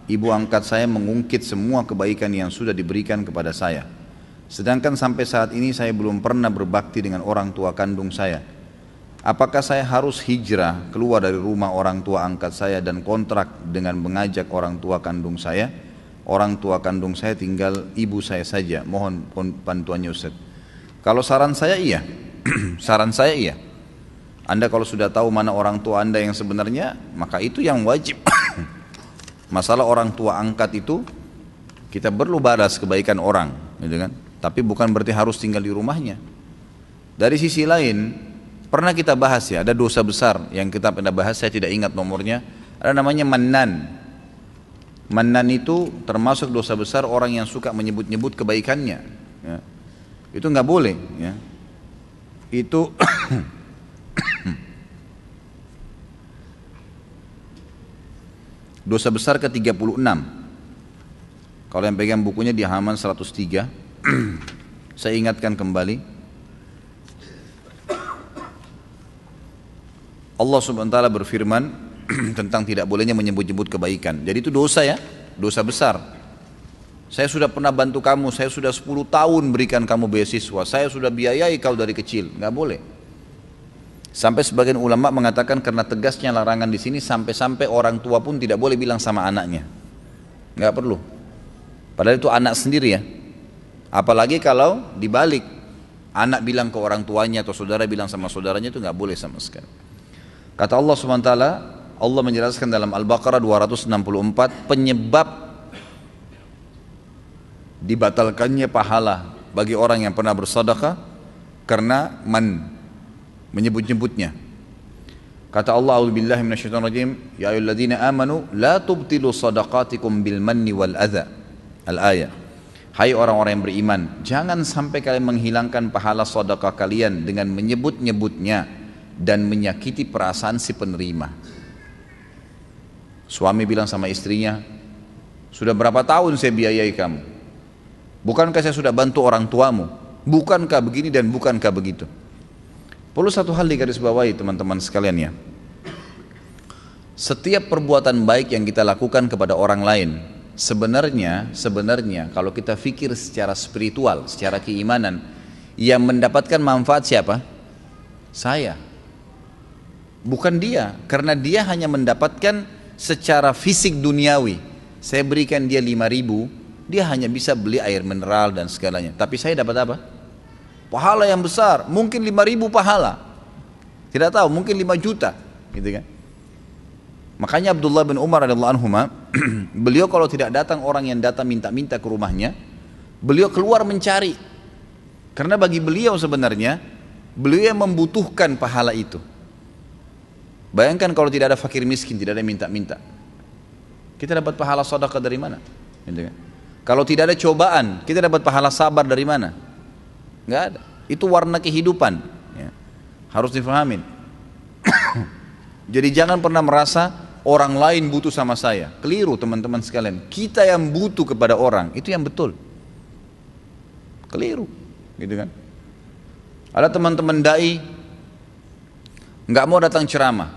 ibu angkat saya mengungkit semua kebaikan yang sudah diberikan kepada saya. Sedangkan sampai saat ini saya belum pernah berbakti dengan orang tua kandung saya. Apakah saya harus hijrah keluar dari rumah orang tua angkat saya dan kontrak dengan mengajak orang tua kandung saya? Orang tua kandung saya tinggal ibu saya saja. Mohon bantuannya Ustaz. Kalau saran saya iya, saran saya iya. Anda kalau sudah tahu mana orang tua Anda yang sebenarnya, maka itu yang wajib. Masalah orang tua angkat itu, kita perlu balas kebaikan orang, gitu kan? Tapi bukan berarti harus tinggal di rumahnya. Dari sisi lain, pernah kita bahas ya, ada dosa besar yang kita pernah bahas, saya tidak ingat nomornya, ada namanya mannan. Mannan itu termasuk dosa besar orang yang suka menyebut-nyebut kebaikannya. Ya. Itu nggak boleh. Ya. Itu dosa besar ke-36. Kalau yang pegang bukunya di halaman 103, saya ingatkan kembali. Allah Subhanahu wa taala berfirman tentang tidak bolehnya menyebut-nyebut kebaikan. Jadi itu dosa ya, dosa besar. Saya sudah pernah bantu kamu, saya sudah 10 tahun berikan kamu beasiswa, saya sudah biayai kau dari kecil, nggak boleh. Sampai sebagian ulama mengatakan karena tegasnya larangan di sini, sampai-sampai orang tua pun tidak boleh bilang sama anaknya, nggak perlu. Padahal itu anak sendiri ya. Apalagi kalau dibalik, anak bilang ke orang tuanya atau saudara bilang sama saudaranya, itu nggak boleh sama sekali. Kata Allah SWT, Allah menjelaskan dalam Al-Baqarah 264 penyebab dibatalkannya pahala bagi orang yang pernah bersedekah karena menyebut-nyebutnya. Kata Allah, a'udzubillahi minasyaitonirrajim, ya ayyuhalladzina amanu la tubtilu shadaqatikum bil manni wal adza. Al-ayah. Hai orang-orang yang beriman, jangan sampai kalian menghilangkan pahala sedekah kalian dengan menyebut-nyebutnya dan menyakiti perasaan si penerima. Suami bilang sama istrinya, sudah berapa tahun saya biayai kamu? Bukankah saya sudah bantu orang tuamu? Bukankah begini dan bukankah begitu? Perlu satu hal digarisbawahi teman-teman sekalian ya. Setiap perbuatan baik yang kita lakukan kepada orang lain, sebenarnya kalau kita fikir secara spiritual, secara keimanan, yang mendapatkan manfaat siapa? Saya. Bukan dia, karena dia hanya mendapatkan secara fisik duniawi. Saya berikan dia 5.000, dia hanya bisa beli air mineral dan segalanya. Tapi saya dapat apa? Pahala yang besar, mungkin 5.000 pahala. Tidak tahu, mungkin 5 juta, gitu kan? Makanya Abdullah bin Umar radhiyallahu anhu, beliau kalau tidak datang orang yang datang minta-minta ke rumahnya, beliau keluar mencari. Karena bagi beliau sebenarnya, beliau yang membutuhkan pahala itu. Bayangkan kalau tidak ada fakir miskin, tidak ada minta-minta. Kita dapat pahala sedekah dari mana? Gitu kan? Kalau tidak ada cobaan, kita dapat pahala sabar dari mana? Nggak ada. Itu warna kehidupan. Ya. Harus difahamin. Jadi jangan pernah merasa orang lain butuh sama saya. Keliru teman-teman sekalian. Kita yang butuh kepada orang, itu yang betul. Keliru. Gitu kan? Ada teman-teman dai nggak mau datang ceramah,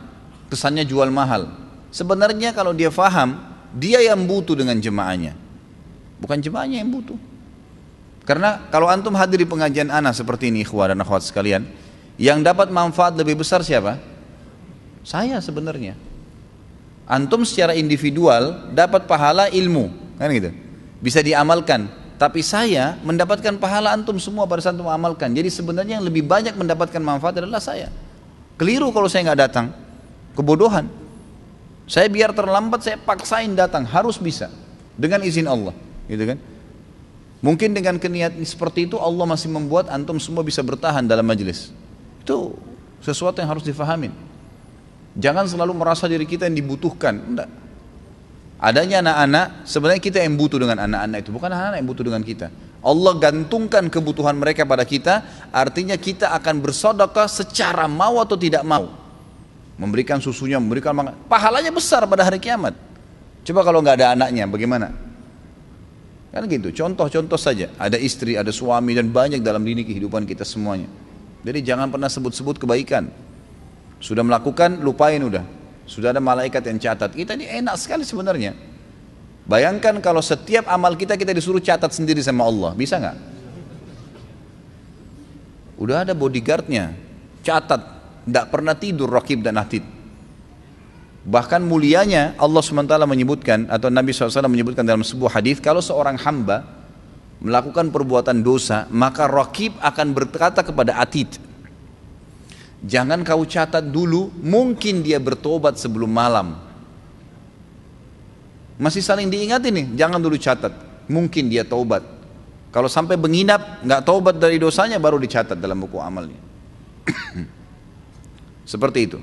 kesannya jual mahal. Sebenarnya kalau dia faham, dia yang butuh dengan jemaahnya, bukan jemaahnya yang butuh. Karena kalau antum hadir di pengajian ana seperti ini, ikhwah dan akhwat sekalian, yang dapat manfaat lebih besar siapa? Saya sebenarnya. Antum secara individual dapat pahala ilmu, kan gitu, bisa diamalkan. Tapi saya mendapatkan pahala antum semua pada saat antum amalkan. Jadi sebenarnya yang lebih banyak mendapatkan manfaat adalah saya. Keliru kalau saya nggak datang, kebodohan. Saya biar terlambat, saya paksain datang, harus bisa dengan izin Allah, gitu kan? Mungkin dengan keniat seperti itu Allah masih membuat antum semua bisa bertahan dalam majelis. Itu sesuatu yang harus difahamin. Jangan selalu merasa diri kita yang dibutuhkan. Enggak. Adanya anak-anak, sebenarnya kita yang butuh dengan anak-anak itu, bukan anak-anak yang butuh dengan kita. Allah gantungkan kebutuhan mereka pada kita, artinya kita akan bersedekah secara mau atau tidak mau. Memberikan susunya, memberikan makan, pahalanya besar pada hari kiamat. Coba kalau nggak ada anaknya, bagaimana? Kan gitu, contoh-contoh saja. Ada istri, ada suami, dan banyak dalam dini kehidupan kita semuanya. Jadi jangan pernah sebut-sebut kebaikan. Sudah melakukan, lupain udah. Sudah ada malaikat yang catat. Kita ini enak sekali sebenarnya. Bayangkan kalau setiap amal kita disuruh catat sendiri sama Allah, bisa nggak? Udah ada bodyguardnya, catat, tidak pernah tidur Raqib dan Atid. Bahkan mulianya Allah SWT menyebutkan, atau Nabi SAW menyebutkan dalam sebuah hadis, kalau seorang hamba melakukan perbuatan dosa, maka Raqib akan berkata kepada Atid, jangan kau catat dulu, mungkin dia bertobat sebelum malam. Masih saling diingat ini, jangan dulu catat, mungkin dia taubat. Kalau sampai menginap, nggak taubat dari dosanya, baru dicatat dalam buku amalnya. Seperti itu.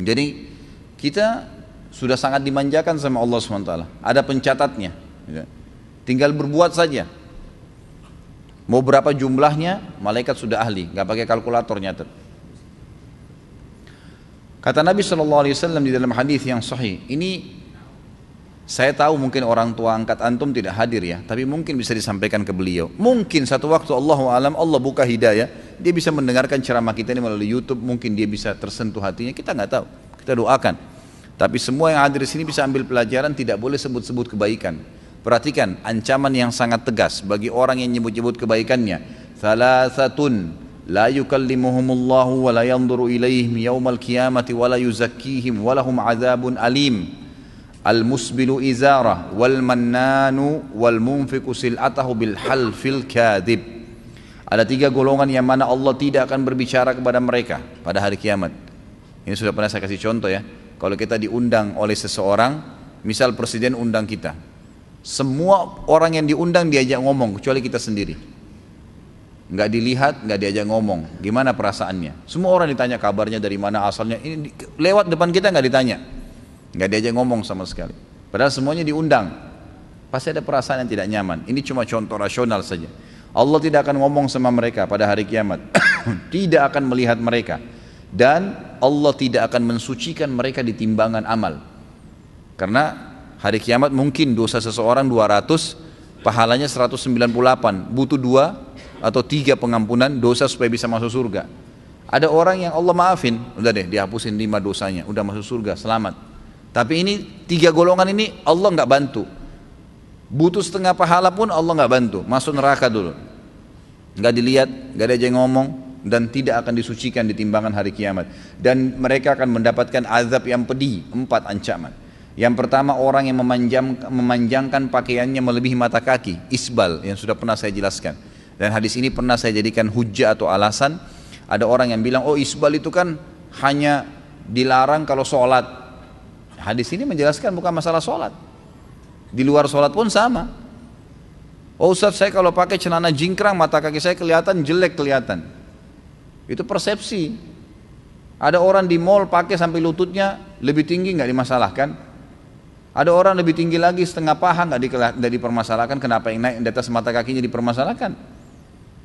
Jadi kita sudah sangat dimanjakan sama Allah SWT. Ada pencatatnya, tinggal berbuat saja. Mau berapa jumlahnya, malaikat sudah ahli, nggak pakai kalkulator nyatet. Kata Nabi SAW di dalam hadis yang sahih, ini saya tahu mungkin orang tua angkat antum tidak hadir ya, tapi mungkin bisa disampaikan ke beliau. Mungkin satu waktu Allah buka hidayah, dia bisa mendengarkan ceramah kita ini melalui YouTube, mungkin dia bisa tersentuh hatinya, kita nggak tahu, kita doakan. Tapi semua yang hadir di sini bisa ambil pelajaran, tidak boleh sebut-sebut kebaikan. Perhatikan ancaman yang sangat tegas bagi orang yang nyebut-nyebut kebaikannya. Thalathatun la yukallimuhumullahu wa la yanzuru ilaihim yaumal qiyamati wa la yuzakkihim wa lahum adzabun alim. Al-musbilu izarah wal mannanu wal munfiqu sil'atahu bil halfil kadhib. Ada 3 golongan yang mana Allah tidak akan berbicara kepada mereka pada hari kiamat. Ini sudah pernah saya kasih contoh ya. Kalau kita diundang oleh seseorang, misal presiden undang kita, semua orang yang diundang diajak ngomong kecuali kita sendiri. Nggak dilihat, nggak diajak ngomong. Gimana perasaannya? Semua orang ditanya kabarnya, dari mana asalnya. Ini lewat depan kita nggak ditanya, nggak diajak ngomong sama sekali. Padahal semuanya diundang. Pasti ada perasaan yang tidak nyaman. Ini cuma contoh rasional saja. Allah tidak akan ngomong sama mereka pada hari kiamat. Tidak akan melihat mereka. Dan Allah tidak akan mensucikan mereka di timbangan amal. Karena hari kiamat mungkin dosa seseorang 200, pahalanya 198, butuh 2 atau 3 pengampunan dosa supaya bisa masuk surga. Ada orang yang Allah maafin, udah deh dihapusin 5 dosanya, udah masuk surga, selamat. Tapi ini 3 golongan ini Allah nggak bantu. Butuh setengah pahala pun Allah nggak bantu, masuk neraka dulu. Nggak dilihat, nggak ada yang ngomong, dan tidak akan disucikan di timbangan hari kiamat. Dan mereka akan mendapatkan azab yang pedih, 4 ancaman. Yang pertama, orang yang memanjangkan pakaiannya melebihi mata kaki, isbal, yang sudah pernah saya jelaskan. Dan hadis ini pernah saya jadikan hujjah atau alasan. Ada orang yang bilang, oh isbal itu kan hanya dilarang kalau sholat. Hadis ini menjelaskan bukan masalah sholat. Di luar sholat pun sama. Oh Ustaz, saya kalau pakai celana jingkrang, mata kaki saya kelihatan jelek kelihatan. Itu persepsi. Ada orang di mall pakai sampai lututnya lebih tinggi, nggak dimasalahkan. Ada orang lebih tinggi lagi setengah paha, nggak dipermasalahkan. Kenapa yang naik di atas mata kakinya dipermasalahkan?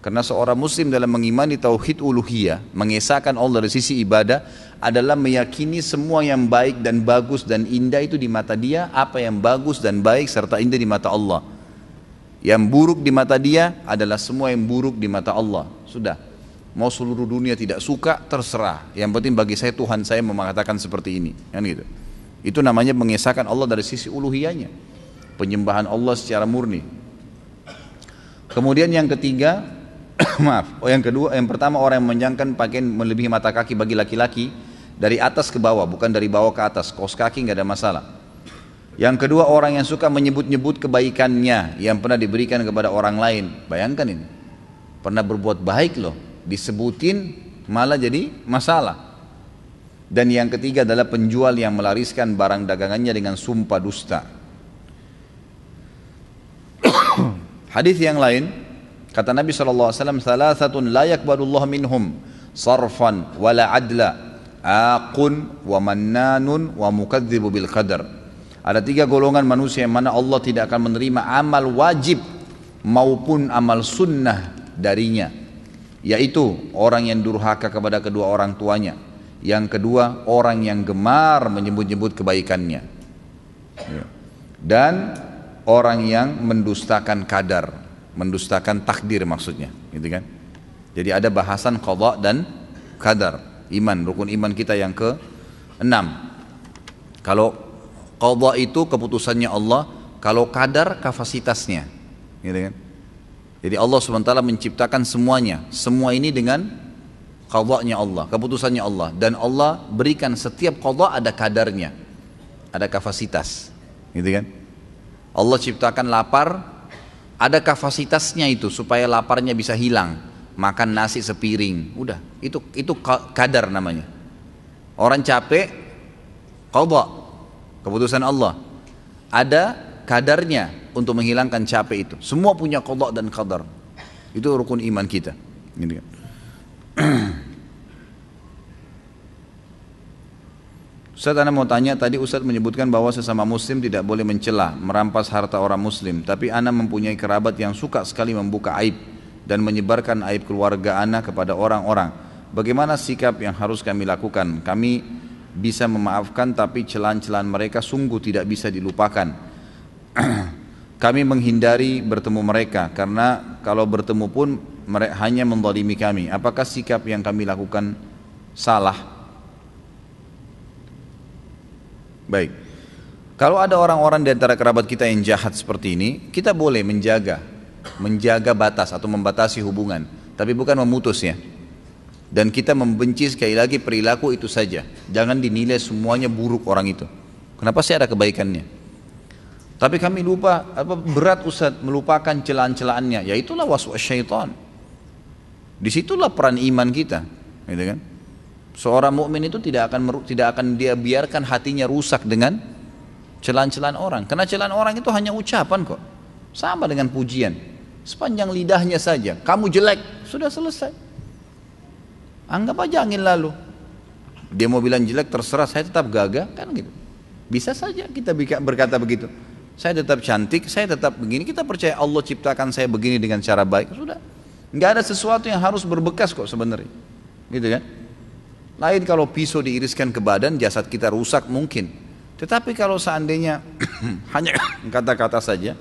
Karena seorang muslim dalam mengimani tauhid uluhiyah, mengesahkan Allah dari sisi ibadah, adalah meyakini semua yang baik dan bagus dan indah itu di mata dia, apa yang bagus dan baik serta indah di mata Allah. Yang buruk di mata dia adalah semua yang buruk di mata Allah. Sudah, mau seluruh dunia tidak suka, terserah. Yang penting bagi saya, Tuhan saya mengatakan seperti ini, kan gitu. Itu namanya mengesahkan Allah dari sisi uluhiyahnya, penyembahan Allah secara murni. Kemudian yang ketiga, yang pertama, orang yang memanjangkan pakaian melebihi mata kaki bagi laki-laki dari atas ke bawah, bukan dari bawah ke atas. Kaos kaki nggak ada masalah. Yang kedua, orang yang suka menyebut-nyebut kebaikannya yang pernah diberikan kepada orang lain. Bayangkan ini, pernah berbuat baik loh, disebutin malah jadi masalah. Dan yang ketiga adalah penjual yang melariskan barang dagangannya dengan sumpah dusta. Hadis yang lain, kata Nabi SAW, "Thalathatun la yakbalullah minhum sarfan wala adla, aqun wa mannanun wa mukadzibu bil qadar." Ada 3 golongan manusia yang mana Allah tidak akan menerima amal wajib maupun amal sunnah darinya, yaitu orang yang durhaka kepada kedua orang tuanya. Yang kedua, orang yang gemar menyebut-nyebut kebaikannya, dan orang yang mendustakan qadar, mendustakan takdir maksudnya, gitu kan? Jadi ada bahasan qada dan qadar, iman, rukun iman kita yang ke-6. Kalau qada itu keputusannya Allah, kalau qadar kapasitasnya, gitu kan? Jadi Allah SWT menciptakan semuanya, semua ini dengan qadanya Allah, keputusannya Allah, dan Allah berikan setiap qada ada kadarnya, ada kapasitas, gitu kan? Allah ciptakan lapar, ada kapasitasnya itu supaya laparnya bisa hilang, makan nasi sepiring, udah, itu kadar namanya. Orang capek, qada, keputusan Allah, ada kadarnya untuk menghilangkan capek itu. Semua punya qada dan qadar. Itu rukun iman kita, gitu kan? Ustaz, Anda mau tanya, tadi Ustaz menyebutkan bahwa sesama muslim tidak boleh mencela, merampas harta orang muslim, tapi Anda mempunyai kerabat yang suka sekali membuka aib dan menyebarkan aib keluarga Anda kepada orang-orang. Bagaimana sikap yang harus kami lakukan? Kami bisa memaafkan, tapi celaan-celaan mereka sungguh tidak bisa dilupakan. Kami menghindari bertemu mereka karena kalau bertemu pun mereka hanya menzalimi kami. Apakah sikap yang kami lakukan salah? Baik, kalau ada orang-orang di antara kerabat kita yang jahat seperti ini, kita boleh menjaga batas atau membatasi hubungan, tapi bukan memutusnya. Dan kita membenci sekali lagi perilaku itu saja. Jangan dinilai semuanya buruk orang itu. Kenapa sih ada kebaikannya? Tapi kami lupa, berat Ustaz melupakan celaan-celaannya. Ya itulah waswas syaitan. Disitulah peran iman kita, gitu kan? Seorang mukmin itu tidak akan dia biarkan hatinya rusak dengan celaan-celaan orang. Karena celaan orang itu hanya ucapan kok. Sama dengan pujian. Sepanjang lidahnya saja, kamu jelek, sudah selesai. Anggap aja angin lalu. Dia mau bilang jelek, terserah, saya tetap gagah, kan gitu. Bisa saja kita berkata begitu. Saya tetap cantik, saya tetap begini. Kita percaya Allah ciptakan saya begini dengan cara baik, sudah. Nggak ada sesuatu yang harus berbekas kok sebenarnya, gitu kan? Lain kalau pisau diiriskan ke badan, jasad kita rusak mungkin. Tetapi kalau seandainya hanya kata-kata saja,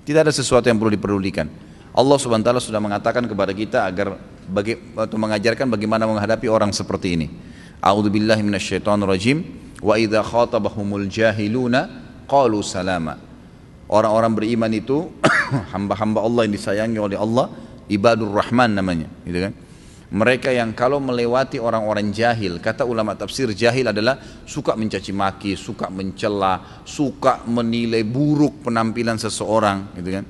tidak ada sesuatu yang perlu dipedulikan. Allah Subhanahu wa taala sudah mengatakan kepada kita agar atau mengajarkan bagaimana menghadapi orang seperti ini. A'udzubillahi minasyaitonirrajim. Wa idza khatabahumul jahiluna qalu salama. Orang-orang beriman itu hamba-hamba Allah yang disayangi oleh Allah, ibadur rahman namanya, gitu kan? Mereka yang kalau melewati orang-orang jahil, kata ulama tafsir jahil adalah suka mencaci maki, suka mencela, suka menilai buruk penampilan seseorang, gitu kan?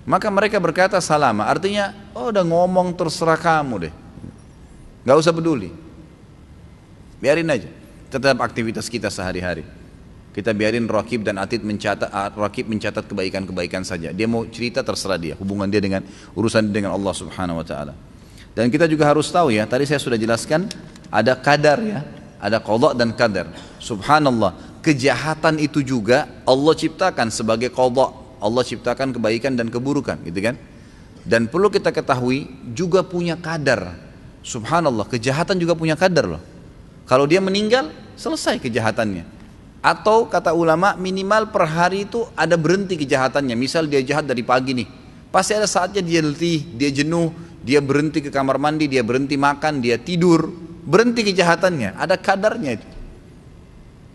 Maka mereka berkata salama, artinya oh udah ngomong terserah kamu deh, nggak usah peduli, biarin aja, tetap aktivitas kita sehari-hari. Kita biarin Raqib dan Atid mencatat kebaikan-kebaikan saja. Dia mau cerita terserah dia, hubungan dia dengan urusan dengan Allah Subhanahu wa taala. Dan kita juga harus tahu ya, tadi saya sudah jelaskan ada qadar ya, ada qada dan qadar. Subhanallah, kejahatan itu juga Allah ciptakan sebagai qada. Allah ciptakan kebaikan dan keburukan, gitu kan? Dan perlu kita ketahui juga punya qadar. Subhanallah, kejahatan juga punya qadar loh. Kalau dia meninggal, selesai kejahatannya. Atau kata ulama minimal per hari itu ada berhenti kejahatannya. Misal dia jahat dari pagi nih, pasti ada saatnya dia letih, dia jenuh, dia berhenti ke kamar mandi, dia berhenti makan, dia tidur, berhenti kejahatannya. Ada kadarnya itu.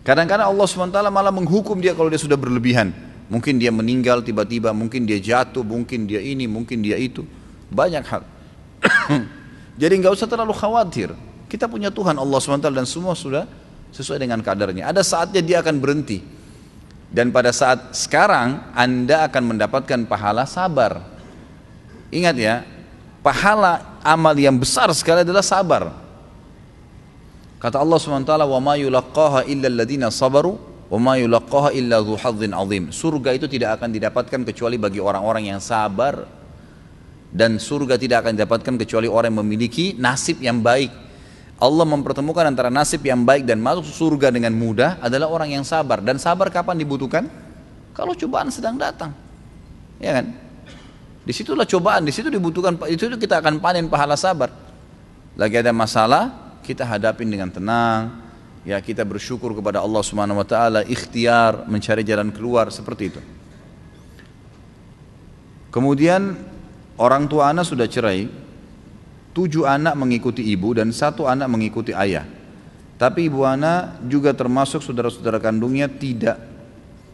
Kadang-kadang Allah SWT malah menghukum dia kalau dia sudah berlebihan. Mungkin dia meninggal tiba-tiba, mungkin dia jatuh, mungkin dia ini, mungkin dia itu. Banyak hal. Jadi nggak usah terlalu khawatir. Kita punya Tuhan Allah SWT dan semua sudah sesuai dengan kadarnya. Ada saatnya dia akan berhenti. Dan pada saat sekarang Anda akan mendapatkan pahala sabar. Ingat ya, pahala amal yang besar sekali adalah sabar. Kata Allah SWT, "Wa ma yulaqqaha illa alladziina sabaru wa ma yulaqqaha illa dzu hadzin 'adzim." Surga itu tidak akan didapatkan kecuali bagi orang-orang yang sabar. Dan surga tidak akan didapatkan kecuali orang yang memiliki nasib yang baik. Allah mempertemukan antara nasib yang baik dan masuk surga dengan mudah adalah orang yang sabar. Dan sabar kapan dibutuhkan? Kalau cobaan sedang datang, ya kan? Disitulah cobaan, disitu dibutuhkan, itu kita akan panen pahala sabar. Lagi ada masalah, kita hadapin dengan tenang, ya kita bersyukur kepada Allah Subhanahu Wa Taala, ikhtiar mencari jalan keluar seperti itu. Kemudian orang tua anak sudah cerai. 7 anak mengikuti ibu dan 1 anak mengikuti ayah. Tapi ibu anak juga termasuk saudara-saudara kandungnya tidak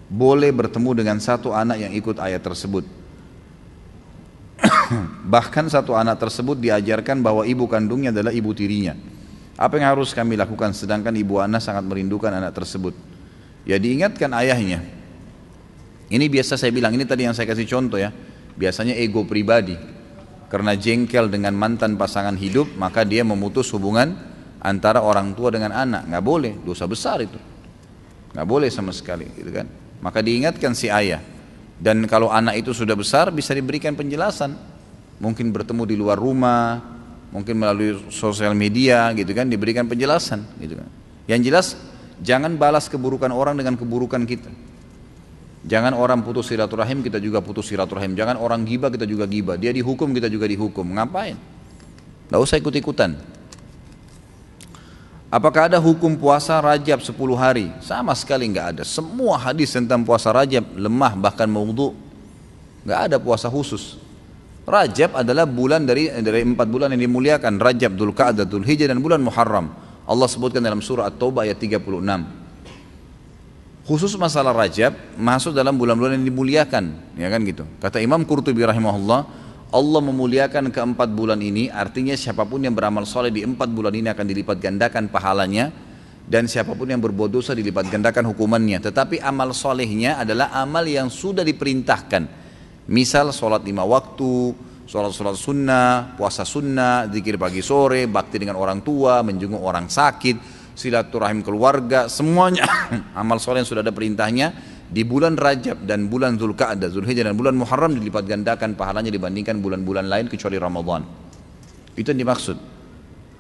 boleh bertemu dengan 1 anak yang ikut ayah tersebut. Bahkan 1 anak tersebut diajarkan bahwa ibu kandungnya adalah ibu tirinya. Apa yang harus kami lakukan sedangkan ibu anak sangat merindukan anak tersebut? Ya diingatkan ayahnya. Ini biasa saya bilang, ini tadi yang saya kasih contoh ya. Biasanya ego pribadi. Karena jengkel dengan mantan pasangan hidup, maka dia memutus hubungan antara orang tua dengan anak. Nggak boleh, dosa besar itu. Nggak boleh sama sekali, gitu kan? Maka diingatkan si ayah. Dan kalau anak itu sudah besar, bisa diberikan penjelasan. Mungkin bertemu di luar rumah, mungkin melalui sosial media, gitu kan? Diberikan penjelasan, gitu kan? Yang jelas, jangan balas keburukan orang dengan keburukan kita. Jangan orang putus silaturahim, kita juga putus silaturahim. Jangan orang gibah, kita juga gibah. Dia dihukum, kita juga dihukum. Ngapain? Nggak usah ikut-ikutan. Apakah ada hukum puasa Rajab 10 hari? Sama sekali nggak ada. Semua hadis tentang puasa Rajab lemah, bahkan maudhu. Nggak ada puasa khusus. Rajab adalah bulan dari 4 bulan yang dimuliakan. Rajab, Dzulqa'dah, Dzulhijjah dan bulan Muharram. Allah sebutkan dalam surah At-Taubah ayat 36. Khusus masalah Rajab masuk dalam bulan-bulan yang dimuliakan, ya kan gitu. Kata Imam Qurtubi rahimahullah, Allah memuliakan ke-4 bulan ini, artinya siapapun yang beramal soleh di 4 bulan ini akan dilipat gandakan pahalanya, dan siapapun yang berbuat dosa dilipat gandakan hukumannya. Tetapi amal solehnya adalah amal yang sudah diperintahkan. Misal sholat 5 waktu, sholat sunnah, puasa sunnah, zikir pagi sore, bakti dengan orang tua, menjenguk orang sakit, silaturahim keluarga, semuanya amal soleh yang sudah ada perintahnya di bulan Rajab dan bulan Dzulqa'dah, Dzulhijjah dan bulan Muharram dilipat gandakan pahalanya dibandingkan bulan-bulan lain kecuali Ramadan. Itu yang dimaksud.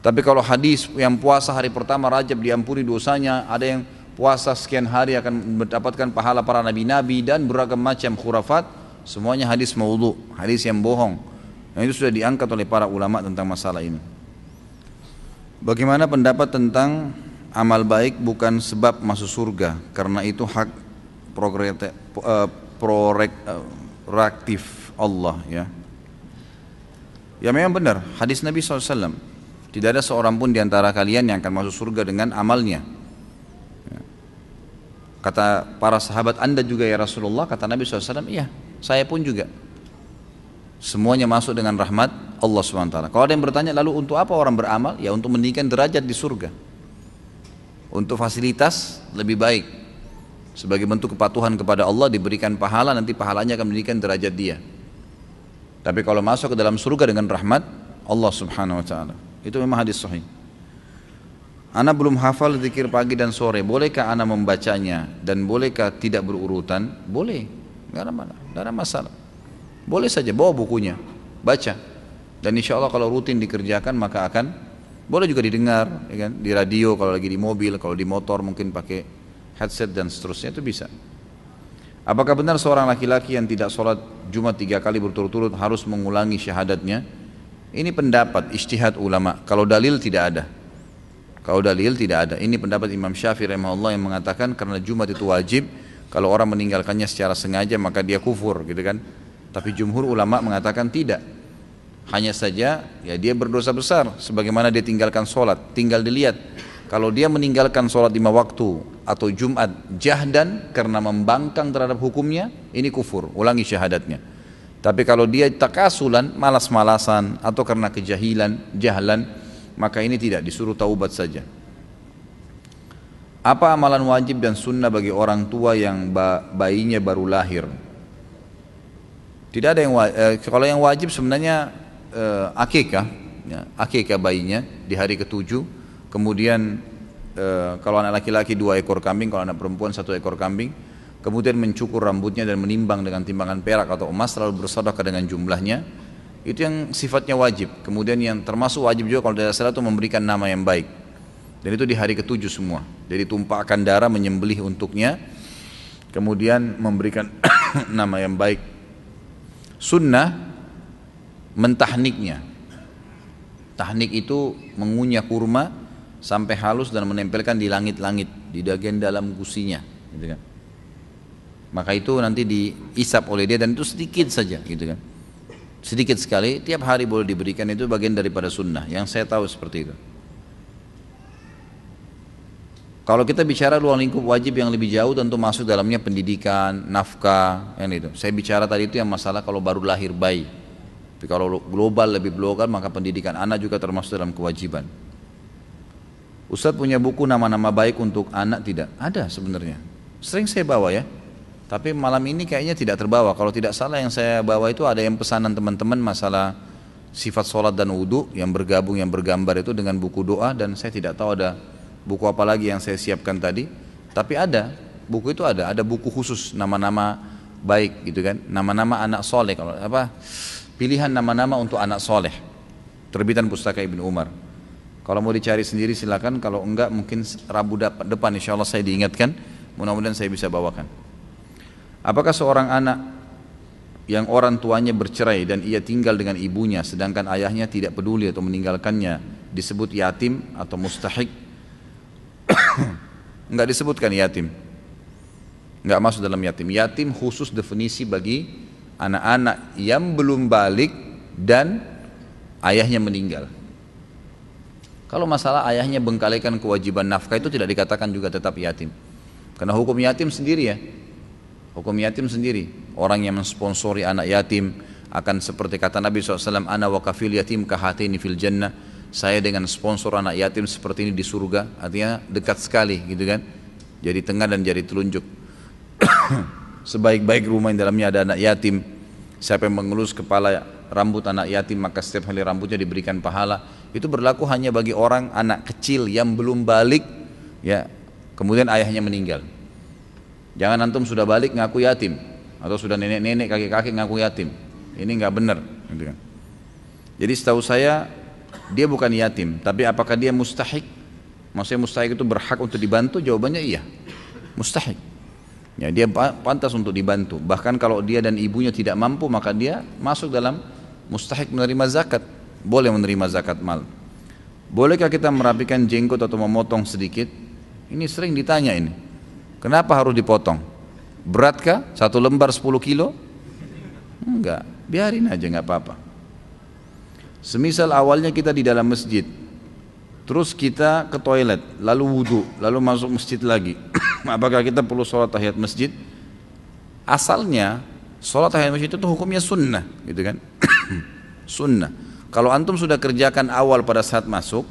Tapi kalau hadis yang puasa hari pertama Rajab diampuni dosanya, ada yang puasa sekian hari akan mendapatkan pahala para nabi-nabi dan beragam macam khurafat, semuanya hadis maudhu, hadis yang bohong. Nah, itu sudah diangkat oleh para ulama tentang masalah ini. Bagaimana pendapat tentang amal baik bukan sebab masuk surga, karena itu hak proraktif Allah ya. Ya memang benar, hadis Nabi SAW, tidak ada seorang pun di antara kalian yang akan masuk surga dengan amalnya. Kata para sahabat, Anda juga ya Rasulullah? Kata Nabi SAW, iya, saya pun juga. Semuanya masuk dengan rahmat Allah SWT. Kalau ada yang bertanya, lalu untuk apa orang beramal? Ya untuk meninggikan derajat di surga, untuk fasilitas lebih baik, sebagai bentuk kepatuhan kepada Allah, diberikan pahala, nanti pahalanya akan meninggikan derajat dia. Tapi kalau masuk ke dalam surga dengan rahmat Allah Subhanahu wa taala. Itu memang hadis sahih. Ana belum hafal zikir pagi dan sore. Bolehkah ana membacanya dan bolehkah tidak berurutan? Boleh. Enggak ada masalah. Boleh saja bawa bukunya, baca. Dan insya Allah kalau rutin dikerjakan maka akan boleh juga didengar, ya kan? Di radio kalau lagi di mobil, kalau di motor mungkin pakai headset dan seterusnya, itu bisa. Apakah benar seorang laki-laki yang tidak sholat Jumat 3 kali berturut-turut harus mengulangi syahadatnya? Ini pendapat ijtihad ulama. Kalau dalil tidak ada. Kalau dalil tidak ada. Ini pendapat Imam Syafi'i rahimahullah yang mengatakan karena Jumat itu wajib, kalau orang meninggalkannya secara sengaja maka dia kufur, gitu kan? Tapi jumhur ulama mengatakan tidak. Hanya saja ya dia berdosa besar sebagaimana dia tinggalkan sholat. Tinggal dilihat. Kalau dia meninggalkan sholat 5 waktu atau Jumat jahdan karena membangkang terhadap hukumnya, ini kufur, ulangi syahadatnya. Tapi kalau dia takasulan, malas-malasan atau karena jahlan, maka ini tidak, disuruh taubat saja. Apa amalan wajib dan sunnah bagi orang tua yang bayinya baru lahir? Tidak ada yang kalau yang wajib sebenarnya akikah, ya, akikah bayinya di hari ke-7. Kemudian kalau anak laki-laki 2 ekor kambing, kalau anak perempuan 1 ekor kambing. Kemudian mencukur rambutnya dan menimbang dengan timbangan perak atau emas, lalu bersedekah dengan jumlahnya. Itu yang sifatnya wajib. Kemudian yang termasuk wajib juga kalau tidak salah itu memberikan nama yang baik. Dan itu di hari ke-7 semua. Jadi tumpahkan darah, menyembelih untuknya, kemudian memberikan nama yang baik. Sunnah mentahniknya. Tahnik itu mengunyah kurma sampai halus dan menempelkan di langit-langit, di bagian dalam gusinya, gitu kan. Maka itu nanti diisap oleh dia dan itu sedikit saja, gitu kan. Sedikit sekali, tiap hari boleh diberikan, itu bagian daripada sunnah. Yang saya tahu seperti itu. Kalau kita bicara ruang lingkup wajib yang lebih jauh, tentu masuk dalamnya pendidikan, nafkah, yang itu. Saya bicara tadi itu yang masalah kalau baru lahir bayi. Tapi kalau global, lebih global, maka pendidikan anak juga termasuk dalam kewajiban. Ustadz punya buku nama-nama baik untuk anak? Tidak ada sebenarnya. Sering saya bawa ya, tapi malam ini kayaknya tidak terbawa. Kalau tidak salah yang saya bawa itu ada yang pesanan teman-teman masalah sifat sholat dan wudhu yang bergabung, yang bergambar itu dengan buku doa. Dan saya tidak tahu ada buku apa lagi yang saya siapkan tadi. Tapi ada, buku itu ada buku khusus nama-nama baik gitu kan. Nama-nama anak soleh, kalau apa, pilihan nama-nama untuk anak soleh, terbitan Pustaka Ibnu Umar. Kalau mau dicari sendiri silakan, kalau enggak mungkin Rabu depan insya Allah saya diingatkan, mudah-mudahan saya bisa bawakan. Apakah seorang anak yang orang tuanya bercerai dan ia tinggal dengan ibunya sedangkan ayahnya tidak peduli atau meninggalkannya disebut yatim atau mustahik? Enggak disebutkan yatim, enggak masuk dalam yatim. Yatim khusus definisi bagi anak-anak yang belum balik dan ayahnya meninggal. Kalau masalah ayahnya bengkalikan kewajiban nafkah itu tidak dikatakan juga tetap yatim. Karena hukum yatim sendiri ya. Hukum yatim sendiri. Orang yang mensponsori anak yatim akan seperti kata Nabi SAW, ana wa kafil yatim kahatini fil jannah. Saya dengan sponsor anak yatim seperti ini di surga. Artinya dekat sekali gitu kan. Jadi tengah dan jari telunjuk. Sebaik-baik rumah yang dalamnya ada anak yatim, siapa yang mengelus kepala rambut anak yatim maka setiap hari rambutnya diberikan pahala. Itu berlaku hanya bagi orang anak kecil yang belum balik ya, kemudian ayahnya meninggal. Jangan antum sudah balik ngaku yatim, atau sudah nenek-nenek kakek-kakek ngaku yatim. Ini nggak benar gitu kan. Jadi setahu saya dia bukan yatim, tapi apakah dia mustahik? Maksudnya mustahik itu berhak untuk dibantu? Jawabannya iya, mustahik. Ya, dia pantas untuk dibantu. Bahkan kalau dia dan ibunya tidak mampu, maka dia masuk dalam mustahik menerima zakat. Boleh menerima zakat mal. Bolehkah kita merapikan jenggot atau memotong sedikit? Ini sering ditanya ini. Kenapa harus dipotong? Beratkah? 1 lembar 10 kilo? Enggak, biarin aja, enggak apa-apa. Semisal awalnya kita di dalam masjid, terus kita ke toilet, lalu wudhu, lalu masuk masjid lagi. Apakah kita perlu sholat tahiyat masjid? Asalnya sholat tahiyat masjid itu hukumnya sunnah, gitu kan? Sunnah. Kalau antum sudah kerjakan awal pada saat masuk,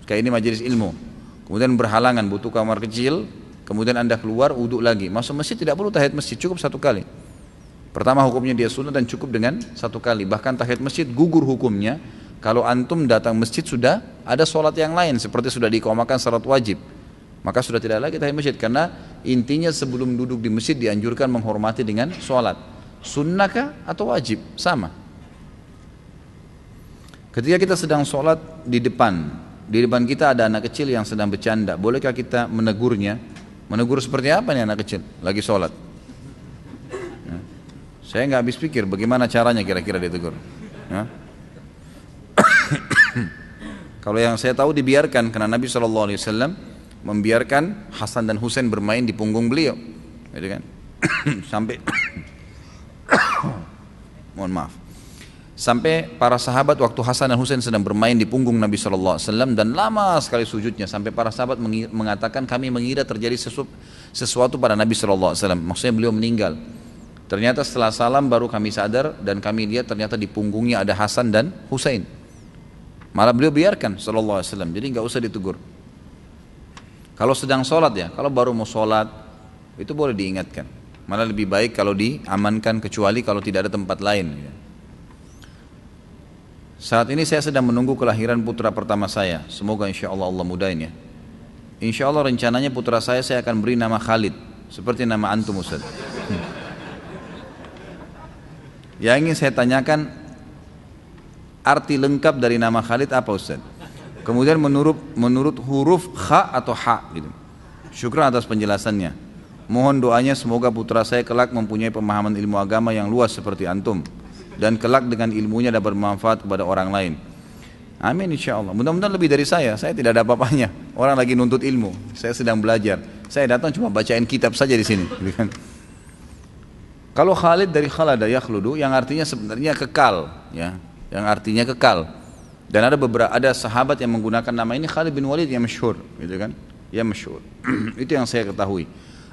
kayak ini majelis ilmu, kemudian berhalangan butuh kamar kecil, kemudian anda keluar wudhu lagi, masuk masjid tidak perlu tahiyat masjid, cukup satu kali. Pertama hukumnya dia sunnah dan cukup dengan satu kali. Bahkan tahiyat masjid gugur hukumnya kalau antum datang masjid sudah ada sholat yang lain seperti sudah diiqamahkan salat wajib, maka sudah tidak lagi tahiyat masjid. Karena intinya sebelum duduk di masjid dianjurkan menghormati dengan sholat. Sunnahkah atau wajib? Sama. Ketika kita sedang sholat di depan kita ada anak kecil yang sedang bercanda, bolehkah kita menegurnya? Menegur seperti apa nih anak kecil lagi sholat? Saya nggak habis pikir bagaimana caranya kira-kira ditegur. Ya. Kalau yang saya tahu dibiarkan karena Nabi SAW membiarkan Hasan dan Husain bermain di punggung beliau, gitu kan? Sampai mohon maaf, sampai para sahabat waktu Hasan dan Husain sedang bermain di punggung Nabi SAW dan lama sekali sujudnya sampai para sahabat mengatakan kami mengira terjadi sesuatu pada Nabi SAW. Maksudnya beliau meninggal. Ternyata setelah salam baru kami sadar dan kami lihat ternyata di punggungnya ada Hasan dan Husain. Malah beliau biarkan SAW, jadi nggak usah ditegur. Kalau sedang sholat ya, kalau baru mau sholat itu boleh diingatkan. Malah lebih baik kalau diamankan kecuali kalau tidak ada tempat lain. Saat ini saya sedang menunggu kelahiran putra pertama saya. Semoga insya Allah Allah mudahin ya. Insya Allah rencananya putra saya akan beri nama Khalid, seperti nama antum Ustaz. Yang ingin saya tanyakan, arti lengkap dari nama Khalid apa Ustaz? Kemudian menurut huruf kha atau ha gitu. Syukran atas penjelasannya. Mohon doanya semoga putra saya kelak mempunyai pemahaman ilmu agama yang luas seperti antum dan kelak dengan ilmunya dapat bermanfaat kepada orang lain. Amin insyaallah. Mudah-mudahan lebih dari saya tidak ada apa-apanya. Orang lagi nuntut ilmu, saya sedang belajar. Saya datang cuma bacain kitab saja di sini, gitu kan. Kalau Khalid dari khalada yakhludu yang artinya sebenarnya kekal, ya, yang artinya kekal. Dan ada sahabat yang menggunakan nama ini Khalid bin Walid yang masyhur, gitu kan? Ya masyhur. Itu yang saya ketahui.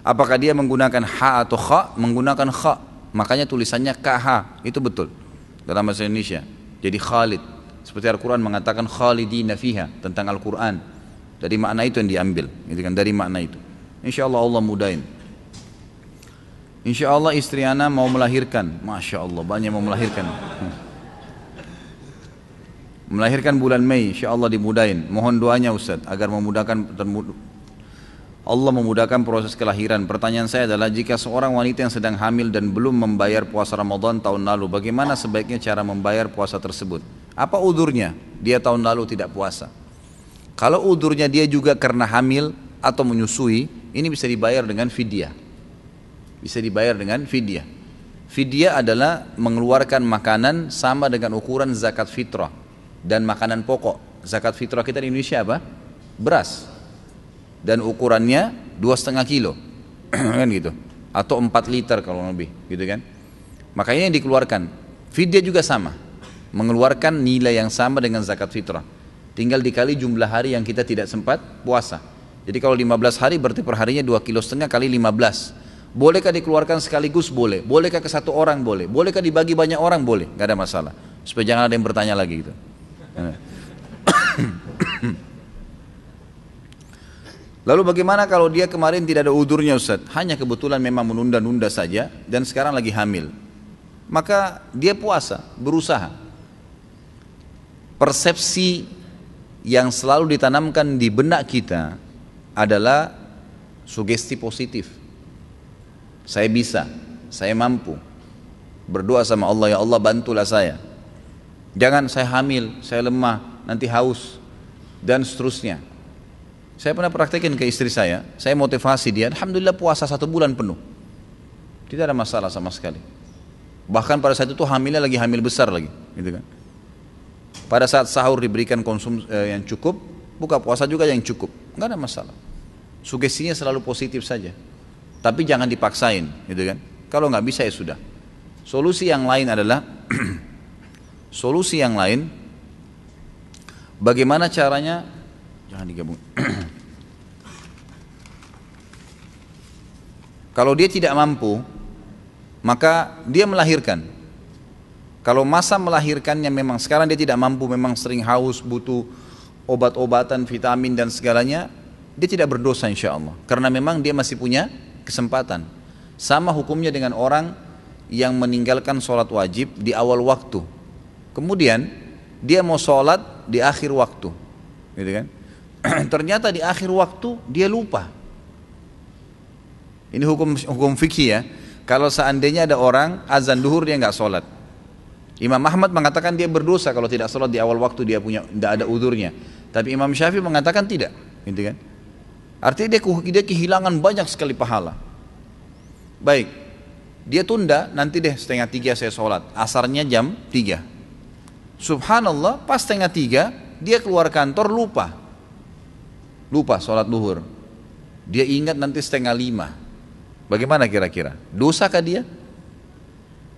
Apakah dia menggunakan ha atau kha? Menggunakan kha. Makanya tulisannya KH. Itu betul dalam bahasa Indonesia. Jadi Khalid. Seperti Al-Qur'an mengatakan khalidina fiha tentang Al-Qur'an. Dari makna itu yang diambil, gitu kan? Dari makna itu. Insyaallah Allah mudahin. Insya Allah istri ana mau melahirkan. Masya Allah banyak mau melahirkan. Melahirkan bulan Mei, insya Allah dimudahin. Mohon doanya Ustaz agar Allah memudahkan proses kelahiran. Pertanyaan saya adalah jika seorang wanita yang sedang hamil dan belum membayar puasa Ramadan tahun lalu, bagaimana sebaiknya cara membayar puasa tersebut? Apa udurnya dia tahun lalu tidak puasa? Kalau udurnya dia juga karena hamil atau menyusui, ini bisa dibayar dengan fidyah. Bisa dibayar dengan fidyah. Fidyah adalah mengeluarkan makanan sama dengan ukuran zakat fitrah dan makanan pokok. Zakat fitrah kita di Indonesia apa? Beras. Dan ukurannya 2,5 kilo, kan gitu. Atau 4 liter kalau lebih, gitu kan. Makanya yang dikeluarkan. Fidyah juga sama, mengeluarkan nilai yang sama dengan zakat fitrah. Tinggal dikali jumlah hari yang kita tidak sempat puasa. Jadi kalau 15 hari berarti perharinya 2,5 kilo kali 15. Bolehkah dikeluarkan sekaligus? Boleh. Bolehkah ke satu orang? Boleh. Bolehkah dibagi banyak orang? Boleh. Gak ada masalah. Supaya jangan ada yang bertanya lagi gitu. Lalu bagaimana kalau dia kemarin tidak ada udurnya Ustaz? Hanya kebetulan memang menunda-nunda saja dan sekarang lagi hamil. Maka dia puasa, berusaha. Persepsi yang selalu ditanamkan di benak kita adalah sugesti positif. Saya bisa, saya mampu. Berdoa sama Allah, ya Allah bantulah saya. Jangan saya hamil, saya lemah, nanti haus, dan seterusnya. Saya pernah praktekin ke istri saya motivasi dia, alhamdulillah puasa 1 bulan penuh. Tidak ada masalah sama sekali. Bahkan pada saat itu hamilnya lagi hamil besar lagi, gitu kan. Pada saat sahur diberikan konsumsi yang cukup, buka puasa juga yang cukup, nggak ada masalah. Sugestinya selalu positif saja. Tapi jangan dipaksain, gitu kan. Kalau nggak bisa ya sudah. Solusi yang lain adalah Bagaimana caranya? Jangan digabung. Kalau dia tidak mampu, maka dia melahirkan. Kalau masa melahirkannya memang sekarang dia tidak mampu, memang sering haus, butuh obat-obatan, vitamin dan segalanya, dia tidak berdosa insya Allah. Karena memang dia masih punya kesempatan. Sama hukumnya dengan orang yang meninggalkan sholat wajib di awal waktu. Kemudian dia mau sholat di akhir waktu, gitu kan? Ternyata di akhir waktu dia lupa. Ini hukum fikih ya. Kalau seandainya ada orang azan duhur dia nggak sholat, Imam Ahmad mengatakan dia berdosa kalau tidak sholat di awal waktu, dia punya tidak ada udurnya. Tapi Imam Syafi'i mengatakan tidak, gitu kan? Artinya dia kehilangan banyak sekali pahala. Baik, dia tunda, nanti deh 2:30 saya sholat, asarnya jam 3. Subhanallah, pas 2:30 dia keluar kantor lupa sholat duhur. Dia ingat nanti 4:30. Bagaimana kira-kira? Dosakah dia?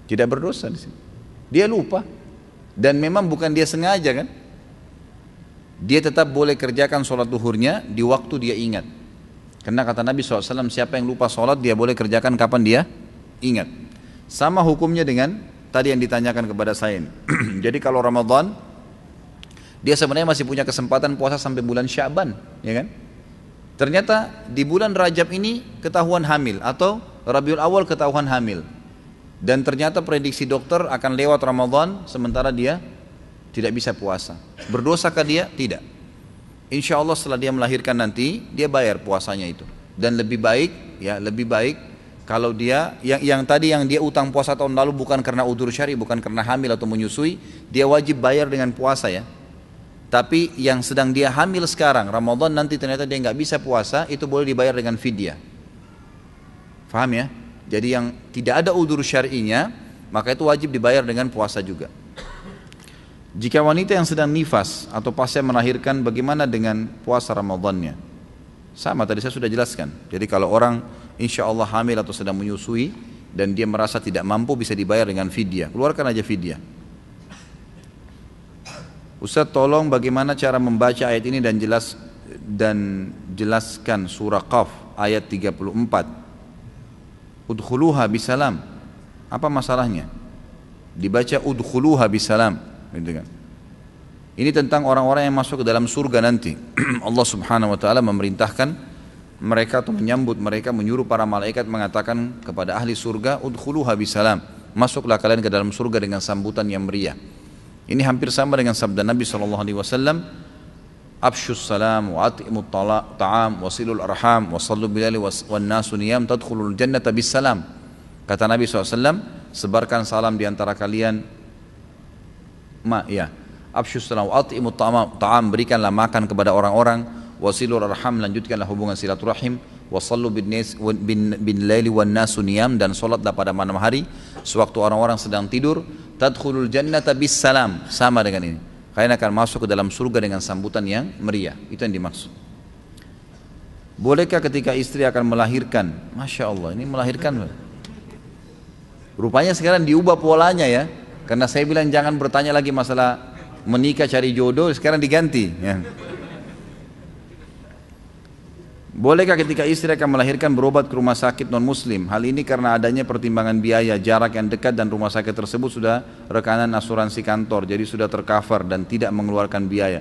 Tidak berdosa di sini. Dia lupa, dan memang bukan dia sengaja kan? Dia tetap boleh kerjakan sholat duhurnya di waktu dia ingat. Karena kata Nabi SAW, siapa yang lupa sholat dia boleh kerjakan kapan dia ingat. Sama hukumnya dengan tadi yang ditanyakan kepada saya. Jadi kalau Ramadan, dia sebenarnya masih punya kesempatan puasa sampai bulan Sya'ban, ya kan? Ternyata di bulan Rajab ini ketahuan hamil, atau Rabiul Awal ketahuan hamil. Dan ternyata prediksi dokter akan lewat Ramadan sementara dia tidak bisa puasa. Berdosakah dia? Tidak. Insya Allah setelah dia melahirkan nanti dia bayar puasanya itu. Dan lebih baik kalau dia yang tadi yang dia utang puasa tahun lalu bukan karena udzur syar'i, bukan karena hamil atau menyusui, dia wajib bayar dengan puasa ya. Tapi yang sedang dia hamil sekarang, Ramadan nanti ternyata dia nggak bisa puasa, itu boleh dibayar dengan fidyah. Faham ya? Jadi yang tidak ada udzur syar'inya, maka itu wajib dibayar dengan puasa juga. Jika wanita yang sedang nifas atau pasca melahirkan, bagaimana dengan puasa Ramadannya? Sama tadi saya sudah jelaskan. Jadi kalau orang insya Allah hamil atau sedang menyusui dan dia merasa tidak mampu, bisa dibayar dengan fidyah. Keluarkan aja fidyah. Ustaz, tolong bagaimana cara membaca ayat ini dan jelaskan surah Qaf ayat 34. Udkhuluha bisalam. Apa masalahnya? Dibaca udkhuluha bisalam, gitu kan? Ini tentang orang-orang yang masuk ke dalam surga nanti. Allah Subhanahu wa taala memerintahkan mereka atau menyambut mereka, menyuruh para malaikat mengatakan kepada ahli surga, udkhuluha bisalam. Masuklah kalian ke dalam surga dengan sambutan yang meriah. Ini hampir sama dengan sabda Nabi SAW, Abshus salam wa at'imut ta'am wa silul arham wa sallu bilali wa nasu niyam tadkhulul jannata bis salam. Kata Nabi SAW, sebarkan salam di antara kalian. Abshus salam wa at'imut ta'am, berikanlah makan kepada orang-orang, wa silul arham, lanjutkanlah hubungan silaturahim, wa sallu bin laili wan nasu niyam, dan salatlah pada malam hari sewaktu orang-orang sedang tidur. Tadkhulul jannata bis salam, sama dengan ini. Kalian akan masuk ke dalam surga dengan sambutan yang meriah. Itu yang dimaksud. Bolehkah ketika istri akan melahirkan? Masya Allah, ini melahirkan. Rupanya sekarang diubah polanya ya. Karena saya bilang jangan bertanya lagi masalah menikah cari jodoh, sekarang diganti ya. Bolehkah ketika istri akan melahirkan berobat ke rumah sakit non-muslim? Hal ini karena adanya pertimbangan biaya, jarak yang dekat, dan rumah sakit tersebut sudah rekanan asuransi kantor, jadi sudah tercover dan tidak mengeluarkan biaya.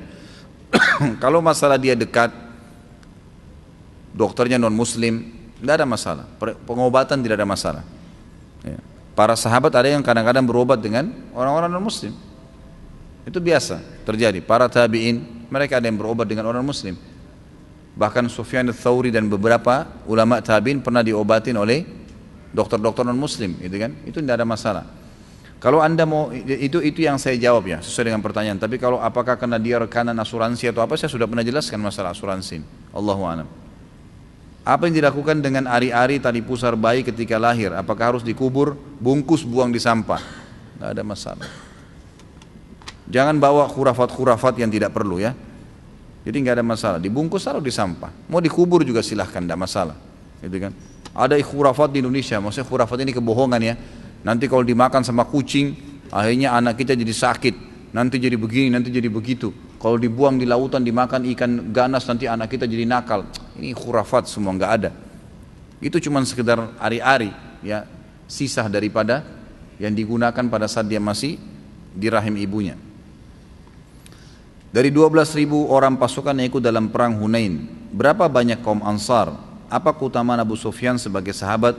Kalau masalah dia dekat, dokternya non-muslim, tidak ada masalah. Pengobatan tidak ada masalah. Ya. Para sahabat ada yang kadang-kadang berobat dengan orang-orang non-muslim. Itu biasa terjadi. Para tabi'in, mereka ada yang berobat dengan orang muslim. Bahkan Sufyan ats-Tsauri dan beberapa ulama tabi'in pernah diobatin oleh dokter-dokter non-muslim, gitu kan? Itu tidak ada masalah. Kalau Anda mau, itu yang saya jawab ya, sesuai dengan pertanyaan. Tapi kalau apakah karena dia rekanan asuransi atau apa, saya sudah pernah jelaskan masalah asuransi. Allahu a'lam. Apa yang dilakukan dengan ari-ari tali pusar bayi ketika lahir? Apakah harus dikubur, bungkus, buang di sampah? Tidak ada masalah. Jangan bawa khurafat-khurafat yang tidak perlu ya. Jadi nggak ada masalah, dibungkus taruh di sampah. Mau dikubur juga silahkan, tidak masalah. Gitu kan? Ada khurafat di Indonesia, maksudnya khurafat ini kebohongan ya. Nanti kalau dimakan sama kucing, akhirnya anak kita jadi sakit. Nanti jadi begini, nanti jadi begitu. Kalau dibuang di lautan dimakan ikan ganas nanti anak kita jadi nakal. Ini khurafat semua, nggak ada. Itu cuma sekedar ari-ari, ya, sisa daripada yang digunakan pada saat dia masih di rahim ibunya. Dari 12.000 orang pasukan yang ikut dalam perang Hunain, berapa banyak kaum Ansar? Apa keutamaan Abu Sufyan sebagai sahabat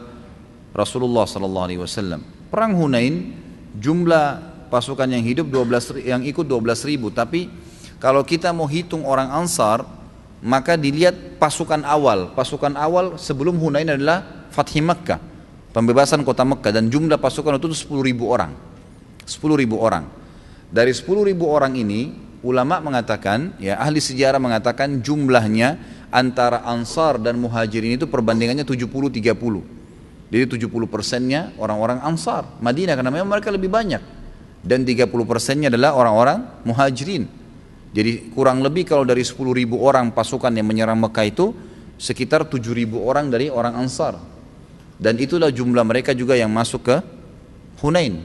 Rasulullah SAW? Perang Hunain, jumlah pasukan yang hidup 12, yang ikut 12.000, tapi kalau kita mau hitung orang Ansar, maka dilihat pasukan awal. Pasukan awal sebelum Hunain adalah Fathi Makkah, pembebasan kota Makkah, dan jumlah pasukan itu 10.000 orang. 10.000 orang. Dari 10.000 orang ini, ulama mengatakan, ya, ahli sejarah mengatakan jumlahnya antara Ansar dan Muhajirin itu perbandingannya 70-30. Jadi 70%-nya orang-orang Ansar Madinah karena memang mereka lebih banyak, dan 30%-nya adalah orang-orang Muhajirin. Jadi kurang lebih kalau dari 10.000 orang pasukan yang menyerang Mekah itu sekitar 7.000 orang dari orang Ansar. Dan itulah jumlah mereka juga yang masuk ke Hunain.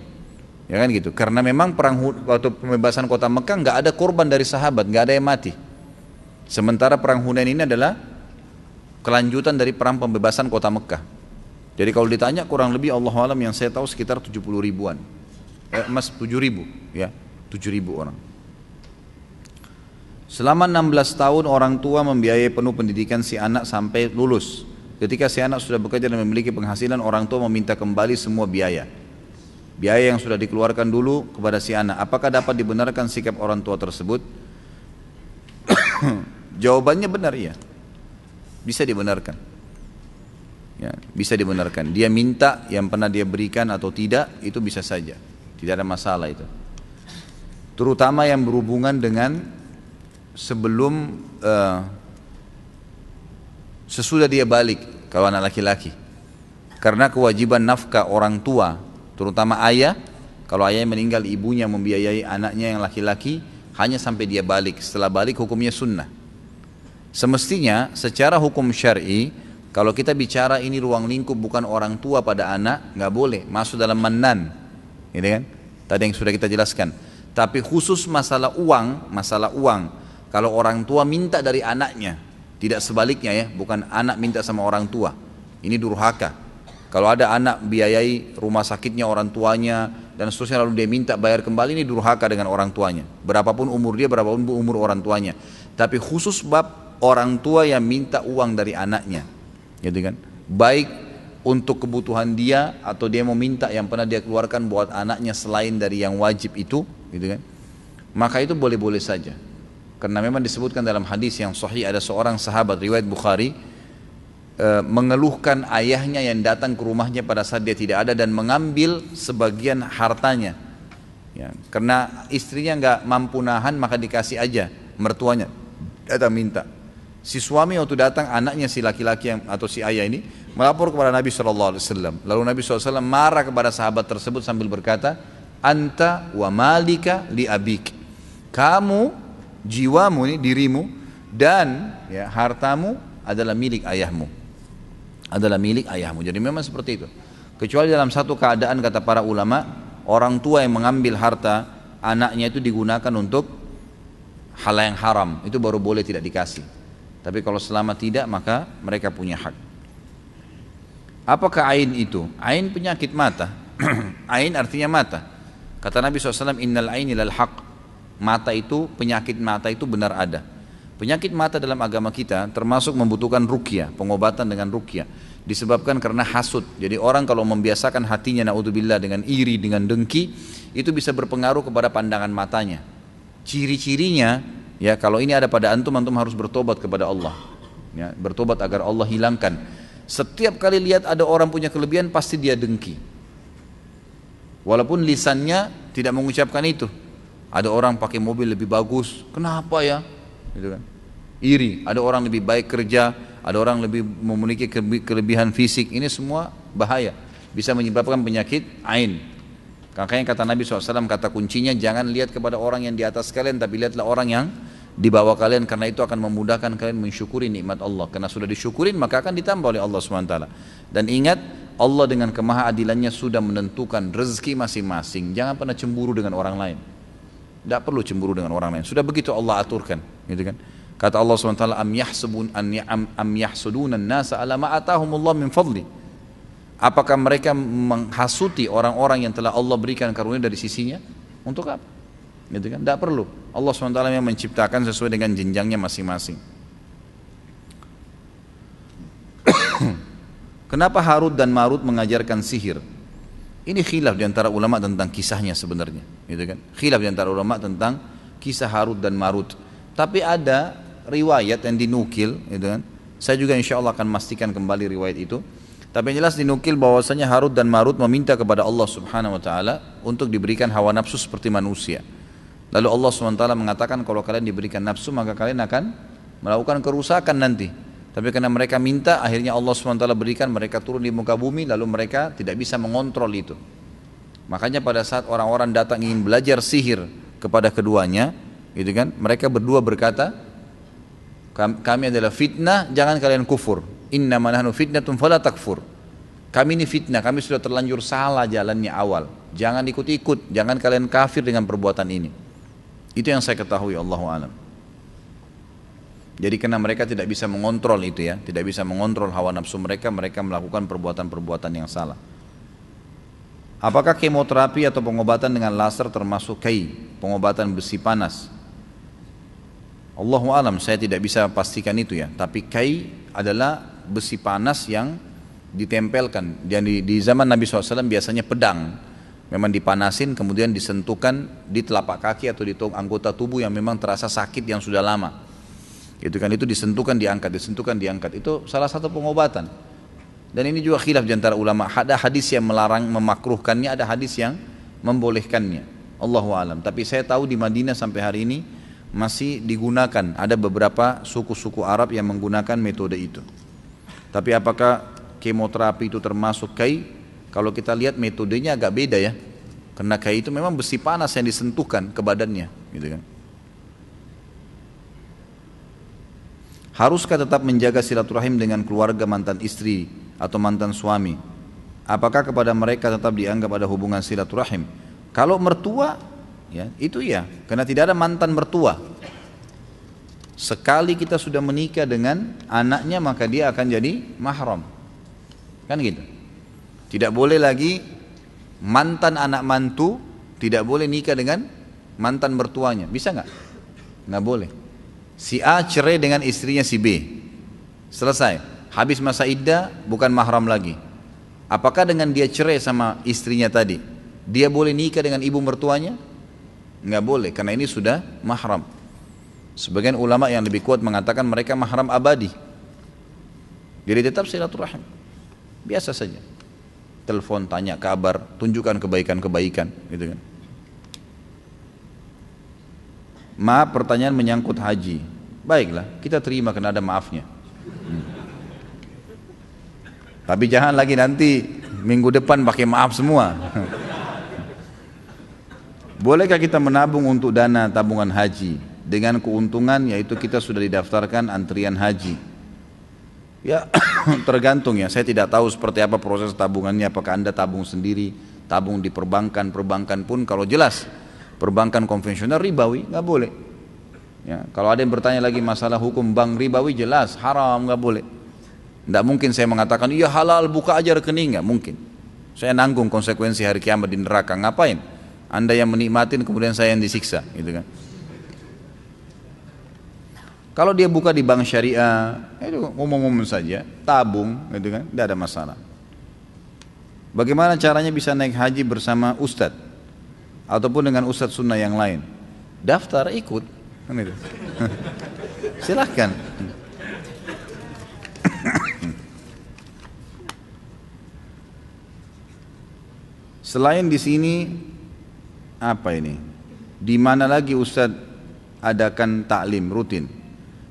Ya kan gitu. Karena memang perang waktu pembebasan kota Mekah nggak ada korban dari sahabat, nggak ada yang mati. Sementara perang Hunain ini adalah kelanjutan dari perang pembebasan kota Mekah. Jadi kalau ditanya kurang lebih Allah alam yang saya tahu sekitar 70 ribuan. 7.000 ya, 7.000 orang. Selama 16 tahun orang tua membiayai penuh pendidikan si anak sampai lulus. Ketika si anak sudah bekerja dan memiliki penghasilan, orang tua meminta kembali semua biaya. Biaya yang sudah dikeluarkan dulu kepada si anak. Apakah dapat dibenarkan sikap orang tua tersebut? Jawabannya benar, iya. Bisa dibenarkan. Ya, bisa dibenarkan. Dia minta yang pernah dia berikan atau tidak, itu bisa saja. Tidak ada masalah itu. Terutama yang berhubungan dengan sebelum sesudah dia balik, kalau anak laki-laki. Karena kewajiban nafkah orang tua, terutama ayah, kalau ayah meninggal ibunya membiayai anaknya yang laki-laki hanya sampai dia balik. Setelah balik hukumnya sunnah. Semestinya secara hukum syar'i, kalau kita bicara ini ruang lingkup bukan orang tua pada anak, nggak boleh masuk dalam manan, gitu kan? Tadi yang sudah kita jelaskan. Tapi khusus masalah uang, kalau orang tua minta dari anaknya, tidak sebaliknya ya, bukan anak minta sama orang tua, ini durhaka. Kalau ada anak biayai rumah sakitnya orang tuanya dan seterusnya lalu dia minta bayar kembali, ini durhaka dengan orang tuanya. Berapapun umur dia, berapapun umur orang tuanya. Tapi khusus bab orang tua yang minta uang dari anaknya, gitu kan? Baik untuk kebutuhan dia atau dia mau minta yang pernah dia keluarkan buat anaknya selain dari yang wajib itu, gitu kan? Maka itu boleh-boleh saja. Karena memang disebutkan dalam hadis yang sahih ada seorang sahabat riwayat Bukhari mengeluhkan ayahnya yang datang ke rumahnya pada saat dia tidak ada dan mengambil sebagian hartanya. Ya, karena istrinya nggak mampu nahan maka dikasih aja mertuanya datang minta. Si suami waktu datang anaknya si laki-laki yang atau si ayah ini melapor kepada Nabi SAW. Lalu Nabi SAW marah kepada sahabat tersebut sambil berkata, anta wa malika li abik. Kamu, jiwamu ini dirimu dan ya, hartamu adalah milik ayahmu. Adalah milik ayahmu. Jadi memang seperti itu. Kecuali dalam satu keadaan kata para ulama, orang tua yang mengambil harta anaknya itu digunakan untuk hal yang haram, itu baru boleh tidak dikasih. Tapi kalau selama tidak maka mereka punya hak. Apakah ain itu? Ain penyakit mata. Ain artinya mata. Kata Nabi SAW, innal aini lal haq. Mata itu, penyakit mata itu benar ada. Penyakit mata dalam agama kita termasuk membutuhkan ruqyah, pengobatan dengan ruqyah. Disebabkan karena hasud. Jadi orang kalau membiasakan hatinya naudzubillah dengan iri, dengan dengki, itu bisa berpengaruh kepada pandangan matanya. Ciri-cirinya, ya kalau ini ada pada antum, antum harus bertobat kepada Allah. Ya, bertobat agar Allah hilangkan. Setiap kali lihat ada orang punya kelebihan, pasti dia dengki. Walaupun lisannya tidak mengucapkan itu. Ada orang pakai mobil lebih bagus, kenapa ya? Gitu kan. Iri, ada orang lebih baik kerja, ada orang lebih memiliki kelebihan fisik, ini semua bahaya. Bisa menyebabkan penyakit ain. Makanya kata Nabi SAW, kata kuncinya jangan lihat kepada orang yang di atas kalian, tapi lihatlah orang yang di bawah kalian, karena itu akan memudahkan kalian mensyukuri nikmat Allah. Karena sudah disyukurin maka akan ditambah oleh Allah SWT. Dan ingat, Allah dengan kemahaadilannya sudah menentukan rezeki masing-masing. Jangan pernah cemburu dengan orang lain. Tidak perlu cemburu dengan orang lain. Sudah begitu Allah aturkan, gitu kan? Kata Allah SWT, am yahsuduna an-nasa ala ma atahumullah min fadli. Apakah mereka menghasuti orang-orang yang telah Allah berikan karunia dari sisinya? Untuk apa? Gitu kan? Tidak perlu. Allah SWT yang menciptakan sesuai dengan jenjangnya masing-masing. Kenapa Harut dan Marut mengajarkan sihir? Ini khilaf di antara ulama tentang kisahnya sebenarnya, gitu kan? Khilaf di antara ulama tentang kisah Harut dan Marut. Tapi ada riwayat yang dinukil, gitu kan? Saya juga insya Allah akan memastikan kembali riwayat itu. Tapi yang jelas dinukil bahwasanya Harut dan Marut meminta kepada Allah Subhanahu Wa Taala untuk diberikan hawa nafsu seperti manusia. Lalu Allah Subhanahu Wa Taala mengatakan kalau kalian diberikan nafsu maka kalian akan melakukan kerusakan nanti. Tapi karena mereka minta, akhirnya Allah SWT berikan mereka turun di muka bumi, lalu mereka tidak bisa mengontrol itu. Makanya pada saat orang-orang datang ingin belajar sihir kepada keduanya, gitu kan, mereka berdua berkata, kami adalah fitnah, jangan kalian kufur. Innama nahnu fitnatun fala takfur. Kami ini fitnah, kami sudah terlanjur salah jalannya awal. Jangan ikut-ikut, jangan kalian kafir dengan perbuatan ini. Itu yang saya ketahui, Allahu a'lam. Jadi karena mereka tidak bisa mengontrol itu ya, tidak bisa mengontrol hawa nafsu mereka, mereka melakukan perbuatan-perbuatan yang salah. Apakah kemoterapi atau pengobatan dengan laser termasuk kai, pengobatan besi panas? Allahu alam, saya tidak bisa pastikan itu ya. Tapi kai adalah besi panas yang ditempelkan. Dan di zaman Nabi SAW biasanya pedang, memang dipanasin kemudian disentuhkan di telapak kaki atau di anggota tubuh yang memang terasa sakit yang sudah lama. Itu kan, itu disentuhkan diangkat, itu salah satu pengobatan. Dan ini juga khilaf di antara ulama. Ada hadis yang melarang memakruhkannya, ada hadis yang membolehkannya. Allahu alam. Tapi saya tahu di Madinah sampai hari ini masih digunakan. Ada beberapa suku-suku Arab yang menggunakan metode itu. Tapi apakah kemoterapi itu termasuk kai? Kalau kita lihat metodenya agak beda ya. Karena kai itu memang besi panas yang disentuhkan ke badannya, gitu kan. Haruskah tetap menjaga silaturahim dengan keluarga mantan istri atau mantan suami? Apakah kepada mereka tetap dianggap ada hubungan silaturahim? Kalau mertua, ya itu ya, karena tidak ada mantan mertua. Sekali kita sudah menikah dengan anaknya maka dia akan jadi mahram, kan gitu. Tidak boleh lagi mantan anak mantu, tidak boleh nikah dengan mantan mertuanya. Bisa nggak? Nggak boleh. Si A cerai dengan istrinya si B, selesai, habis masa iddah bukan mahram lagi. Apakah dengan dia cerai sama istrinya tadi, dia boleh nikah dengan ibu mertuanya? Nggak boleh, karena ini sudah mahram. Sebagian ulama yang lebih kuat mengatakan mereka mahram abadi. Jadi tetap silaturahim, biasa saja. Telepon, tanya kabar, tunjukkan kebaikan-kebaikan, gitu kan. Maaf, pertanyaan menyangkut haji. Baiklah, kita terima karena ada maafnya. Tapi jangan lagi nanti minggu depan pakai maaf semua. Bolehkah kita menabung untuk dana tabungan haji dengan keuntungan yaitu kita sudah didaftarkan antrian haji? Ya tergantung ya, saya tidak tahu seperti apa proses tabungannya. Apakah Anda tabung sendiri, tabung di perbankan? Perbankan pun kalau jelas perbankan konvensional ribawi, nggak boleh. Ya, kalau ada yang bertanya lagi masalah hukum bank ribawi, jelas haram, nggak boleh. Nggak mungkin saya mengatakan iya halal buka aja rekening, nggak mungkin. Saya nanggung konsekuensi hari kiamat di neraka. Ngapain? Anda yang menikmatin kemudian saya yang disiksa, gitu kan? Kalau dia buka di bank syariah, itu umum-umum saja, tabung, gitu kan? Tidak ada masalah. Bagaimana caranya bisa naik haji bersama ustadz? Ataupun dengan ustadz sunnah yang lain, daftar ikut kan itu. Silahkan. Selain di sini apa ini, di mana lagi ustadz adakan taklim rutin?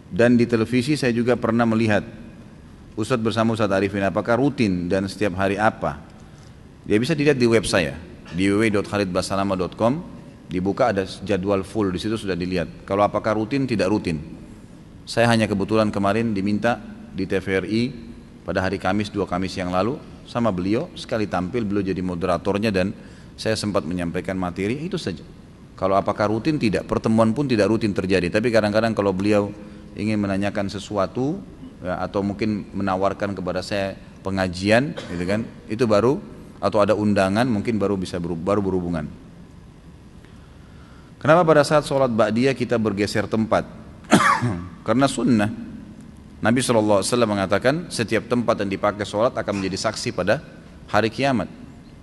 Dan di televisi saya juga pernah melihat ustadz bersama Ustadz Arifin. Apakah rutin dan setiap hari apa? Dia bisa dilihat di web saya di www.khalidbasalama.com, dibuka ada jadwal full, di situ sudah dilihat. Kalau apakah rutin, tidak rutin. Saya hanya kebetulan kemarin diminta di TVRI pada hari Kamis, 2 Kamis yang lalu sama beliau, sekali tampil beliau jadi moderatornya dan saya sempat menyampaikan materi, itu saja. Kalau apakah rutin? Tidak. Pertemuan pun tidak rutin terjadi. Tapi kadang-kadang kalau beliau ingin menanyakan sesuatu ya, atau mungkin menawarkan kepada saya pengajian, gitu kan? Itu baru, atau ada undangan mungkin baru bisa baru berhubungan. Kenapa pada saat sholat ba'diyah kita bergeser tempat? Karena sunnah. Nabi SAW mengatakan setiap tempat yang dipakai sholat akan menjadi saksi pada hari kiamat.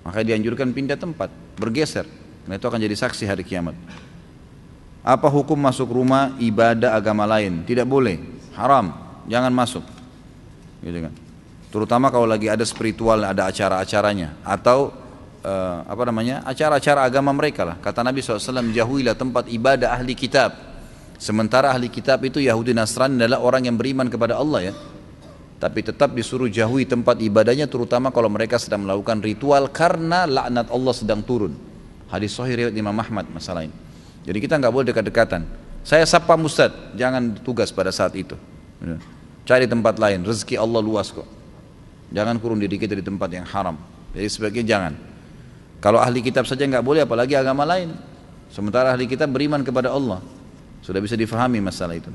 Maka dianjurkan pindah tempat, bergeser. Nah, itu akan jadi saksi hari kiamat. Apa hukum masuk rumah ibadah agama lain? Tidak boleh, haram, jangan masuk. Gitu kan. Terutama kalau lagi ada spiritual, ada acara-acaranya atau acara-acara agama mereka lah. Kata Nabi SAW, jauhilah tempat ibadah ahli kitab. Sementara ahli kitab itu Yahudi Nasrani adalah orang yang beriman kepada Allah ya. Tapi tetap disuruh jauhi tempat ibadahnya, terutama kalau mereka sedang melakukan ritual karena laknat Allah sedang turun. Hadis sahih riwayat Imam Ahmad masalah ini. Jadi kita nggak boleh dekat-dekatan. Saya sapa Ustaz, jangan tugas pada saat itu. Cari tempat lain, rezeki Allah luas kok. Jangan kurung diri kita di tempat yang haram. Jadi sebaiknya jangan. Kalau ahli kitab saja nggak boleh, apalagi agama lain. Sementara ahli kitab beriman kepada Allah. Sudah bisa difahami masalah itu.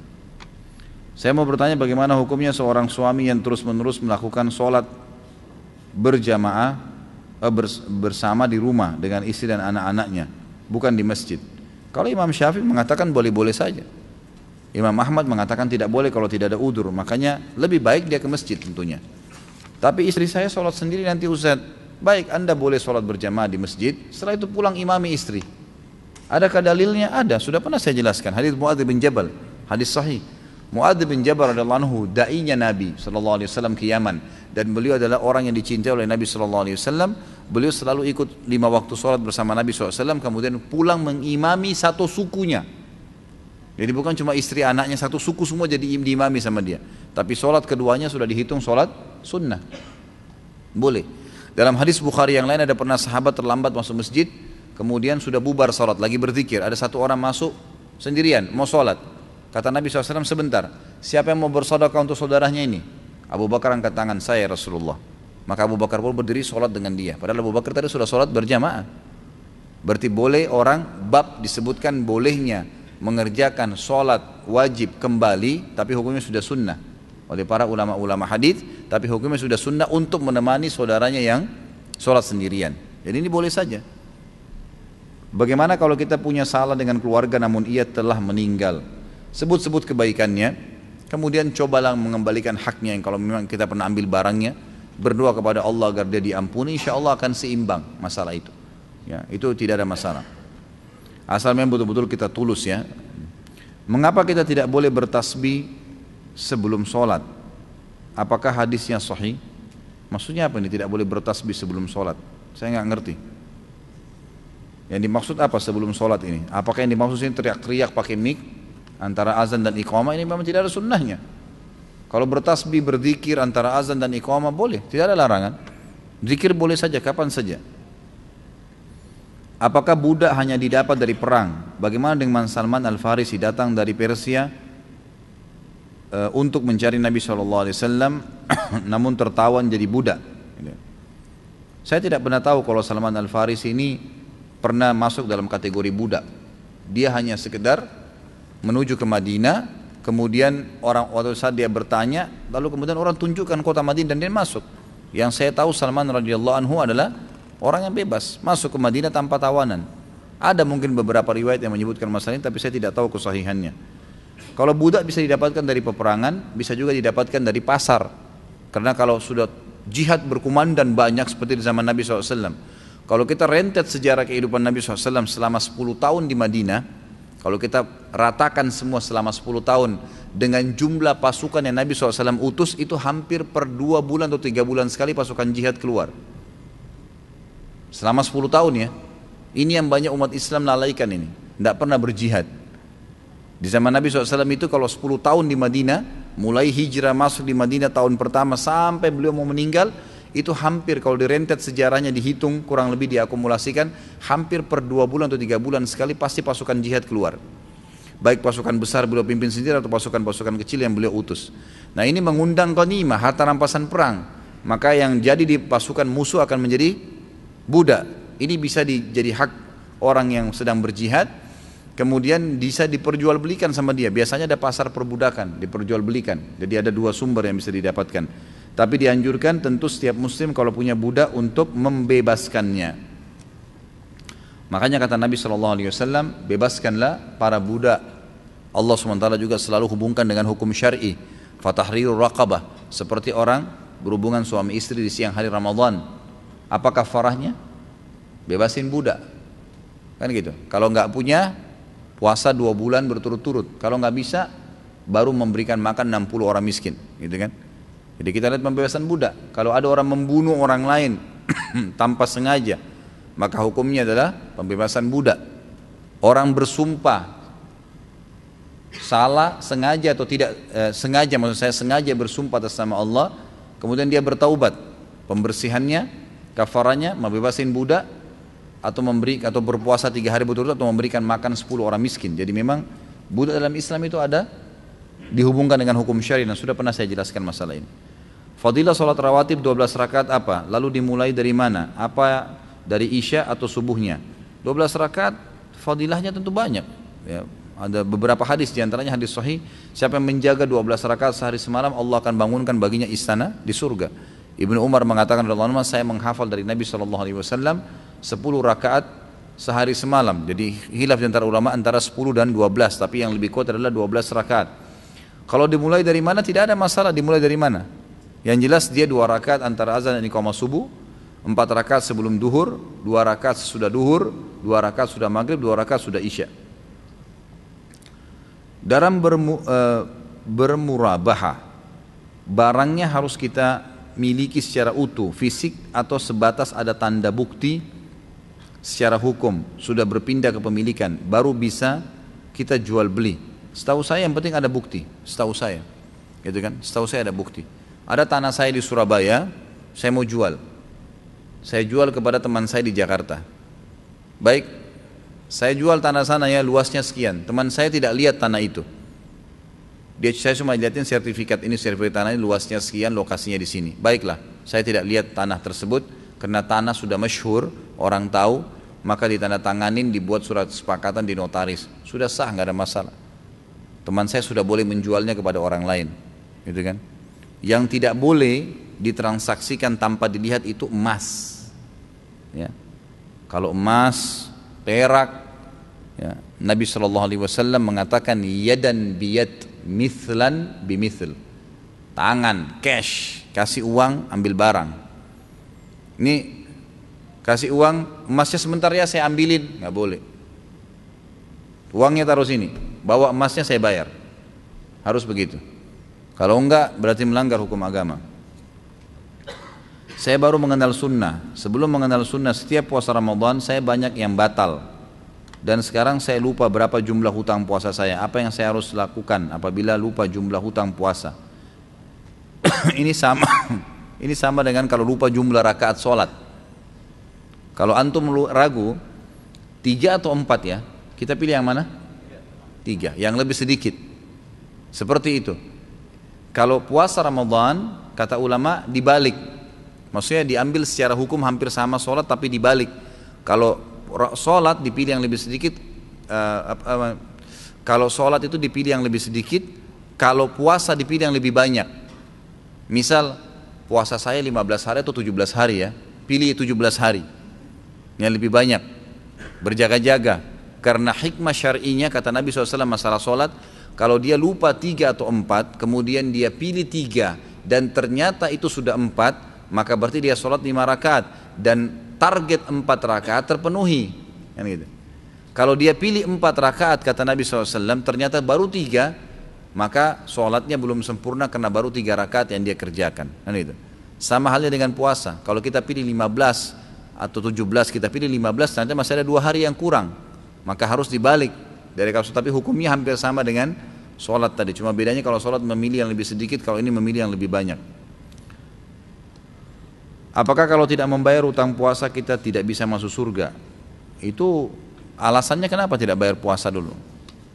Saya mau bertanya bagaimana hukumnya seorang suami yang terus-menerus melakukan sholat berjamaah bersama di rumah dengan istri dan anak-anaknya, bukan di masjid. Kalau Imam Syafi'i mengatakan boleh-boleh saja. Imam Ahmad mengatakan tidak boleh kalau tidak ada udzur. Makanya lebih baik dia ke masjid tentunya. Tapi istri saya sholat sendiri nanti Ustaz. Baik, Anda boleh sholat berjamaah di masjid, setelah itu pulang imami istri. Adakah dalilnya? Ada, sudah pernah saya jelaskan. Hadis Muadz bin Jabal, hadis sahih. Muadz bin Jabal radhiyallahu anhu, da'inya Nabi SAW ke Yaman. Dan beliau adalah orang yang dicintai oleh Nabi SAW. Beliau selalu ikut 5 waktu sholat bersama Nabi SAW, kemudian pulang mengimami satu sukunya. Jadi bukan cuma istri anaknya, satu suku semua jadi diimami sama dia. Tapi sholat keduanya sudah dihitung sholat sunnah. Boleh. Dalam hadis Bukhari yang lain ada pernah sahabat terlambat masuk masjid, kemudian sudah bubar sholat, lagi berzikir. Ada satu orang masuk sendirian, mau sholat. Kata Nabi SAW, sebentar, siapa yang mau bersedekah untuk saudaranya ini? Abu Bakar angkat tangan, saya Rasulullah. Maka Abu Bakar pun berdiri sholat dengan dia. Padahal Abu Bakar tadi sudah sholat berjamaah. Berarti boleh orang, bab disebutkan bolehnya mengerjakan sholat wajib kembali, tapi hukumnya sudah sunnah oleh para ulama-ulama hadis, tapi hukumnya sudah sunnah untuk menemani saudaranya yang sholat sendirian. Jadi ini boleh saja. Bagaimana kalau kita punya salah dengan keluarga namun ia telah meninggal? Sebut-sebut kebaikannya, kemudian cobalah mengembalikan haknya yang kalau memang kita pernah ambil barangnya, berdoa kepada Allah agar dia diampuni, insya Allah akan seimbang masalah itu. Ya, itu tidak ada masalah. Asal memang betul-betul kita tulus ya. Mengapa kita tidak boleh bertasbih sebelum sholat? Apakah hadisnya sahih? Maksudnya apa ini tidak boleh bertasbih sebelum sholat? Saya nggak ngerti. Yang dimaksud apa sebelum sholat ini? Apakah yang dimaksud ini teriak-teriak pakai mic antara azan dan iqamah? Ini memang tidak ada sunnahnya. Kalau bertasbih berzikir antara azan dan iqamah boleh, tidak ada larangan. Zikir boleh saja kapan saja. Apakah budak hanya didapat dari perang? Bagaimana dengan Salman Al-Farisi datang dari Persia untuk mencari Nabi SAW, namun tertawan jadi budak? Saya tidak pernah tahu kalau Salman Al-Farisi ini pernah masuk dalam kategori budak. Dia hanya sekedar menuju ke Madinah, kemudian waktu saat dia bertanya, lalu kemudian orang tunjukkan kota Madinah dan dia masuk. Yang saya tahu Salman radhiyallahu anhu adalah orang yang bebas masuk ke Madinah tanpa tawanan. Ada mungkin beberapa riwayat yang menyebutkan masalah ini, tapi saya tidak tahu kesahihannya. Kalau budak bisa didapatkan dari peperangan, bisa juga didapatkan dari pasar. Karena kalau sudah jihad berkumandan banyak seperti di zaman Nabi SAW, kalau kita rentet sejarah kehidupan Nabi SAW selama 10 tahun di Madinah, kalau kita ratakan semua selama 10 tahun dengan jumlah pasukan yang Nabi SAW utus, itu hampir per 2 bulan atau 3 bulan sekali pasukan jihad keluar. Selama 10 tahun ya. Ini yang banyak umat Islam lalaikan ini, tidak pernah berjihad. Di zaman Nabi SAW itu kalau 10 tahun di Madinah, mulai hijrah masuk di Madinah tahun pertama sampai beliau mau meninggal, itu hampir kalau direntet sejarahnya dihitung, kurang lebih diakumulasikan, hampir per 2 bulan atau 3 bulan sekali pasti pasukan jihad keluar. Baik pasukan besar beliau pimpin sendiri atau pasukan-pasukan kecil yang beliau utus. Nah ini mengundang ghanimah, harta rampasan perang. Maka yang jadi di pasukan musuh akan menjadi budak. Ini bisa jadi hak orang yang sedang berjihad, kemudian bisa diperjualbelikan sama dia. Biasanya ada pasar perbudakan, diperjualbelikan. Jadi ada dua sumber yang bisa didapatkan. Tapi dianjurkan tentu setiap muslim kalau punya budak untuk membebaskannya. Makanya kata Nabi SAW, bebaskanlah para budak. Allah SWT juga selalu hubungkan dengan hukum syar'i. Fatahrirur raqabah, seperti orang berhubungan suami istri di siang hari Ramadan. Apa kafarahnya? Bebasin budak. Kan gitu. Kalau nggak punya, puasa 2 bulan berturut-turut. Kalau nggak bisa, baru memberikan makan 60 orang miskin, gitu kan? Jadi kita lihat pembebasan budak. Kalau ada orang membunuh orang lain tanpa sengaja, maka hukumnya adalah pembebasan budak. Orang bersumpah salah, sengaja atau tidak sengaja, maksud saya sengaja bersumpah atas nama Allah, kemudian dia bertaubat, pembersihannya, kafaranya, membebasin budak, atau berpuasa 3 hari berturut-turut, atau memberikan makan 10 orang miskin. Jadi memang budak dalam Islam itu ada dihubungkan dengan hukum syar'i, dan sudah pernah saya jelaskan masalah ini. Fadilah salat rawatib 12 rakaat apa? Lalu dimulai dari mana? Apa dari isya atau subuhnya? 12 rakaat fadilahnya tentu banyak ya. Ada beberapa hadis, diantaranya hadis sahih, siapa yang menjaga 12 rakaat sehari semalam, Allah akan bangunkan baginya istana di surga. Ibnu Umar mengatakan, saya menghafal dari Nabi SAW 10 rakaat sehari semalam. Jadi hilaf di antara ulama antara 10 dan 12, tapi yang lebih kuat adalah 12 rakaat. Kalau dimulai dari mana tidak ada masalah, dimulai dari mana. Yang jelas dia 2 rakaat antara azan dan iqamah subuh, 4 rakaat sebelum duhur, 2 rakaat sesudah duhur, 2 rakaat sudah maghrib, 2 rakaat sudah isya. Dalam bermurabahah, barangnya harus kita miliki secara utuh, fisik, atau sebatas ada tanda bukti secara hukum, sudah berpindah kepemilikan, baru bisa kita jual beli. Setahu saya yang penting ada bukti, setahu saya, gitu kan? Setahu saya ada bukti. Ada tanah saya di Surabaya, saya mau jual. Saya jual kepada teman saya di Jakarta. Baik, saya jual tanah sana ya, luasnya sekian. Teman saya tidak lihat tanah itu. Saya cuma lihatin sertifikat ini, sertifikat tanah ini luasnya sekian, lokasinya di sini. Baiklah, saya tidak lihat tanah tersebut karena tanah sudah masyhur, orang tahu, maka ditandatanganin, dibuat surat kesepakatan di notaris. Sudah sah, nggak ada masalah. Teman saya sudah boleh menjualnya kepada orang lain, gitu kan? Yang tidak boleh ditransaksikan tanpa dilihat itu emas. Ya. Kalau emas, perak, ya, Nabi SAW mengatakan yadan biyad mithlan bimithl, tangan, cash, kasih uang, ambil barang. Ini kasih uang, emasnya sebentar ya saya ambilin, nggak boleh. Uangnya taruh sini, bawa emasnya saya bayar, harus begitu. Kalau enggak berarti melanggar hukum agama. Saya baru mengenal sunnah. Sebelum mengenal sunnah, setiap puasa Ramadan saya banyak yang batal. Dan sekarang saya lupa berapa jumlah hutang puasa saya. Apa yang saya harus lakukan apabila lupa jumlah hutang puasa? Ini sama dengan kalau lupa jumlah rakaat sholat. Kalau antum ragu 3 atau 4 ya, kita pilih yang mana? 3, yang lebih sedikit. Seperti itu. Kalau puasa Ramadan, kata ulama dibalik. Maksudnya diambil secara hukum hampir sama sholat, tapi dibalik. Kalau sholat dipilih yang lebih sedikit, kalau sholat itu dipilih yang lebih sedikit, kalau puasa dipilih yang lebih banyak. Misal puasa saya 15 hari atau 17 hari ya, pilih 17 hari yang lebih banyak, berjaga-jaga. Karena hikmah syar'inya, kata Nabi SAW masalah sholat, kalau dia lupa 3 atau 4, kemudian dia pilih 3 dan ternyata itu sudah 4, maka berarti dia sholat 5 rakaat dan target 4 rakaat terpenuhi, kan gitu. Kalau dia pilih 4 rakaat kata Nabi SAW, ternyata baru 3, maka sholatnya belum sempurna karena baru 3 rakaat yang dia kerjakan, kan gitu. Sama halnya dengan puasa. Kalau kita pilih 15 atau 17, kita pilih 15, ternyata masih ada 2 hari yang kurang, maka harus dibalik dari kasus. Tapi hukumnya hampir sama dengan sholat tadi, cuma bedanya kalau sholat memilih yang lebih sedikit, kalau ini memilih yang lebih banyak. Apakah kalau tidak membayar utang puasa kita tidak bisa masuk surga? Itu alasannya kenapa tidak bayar puasa dulu?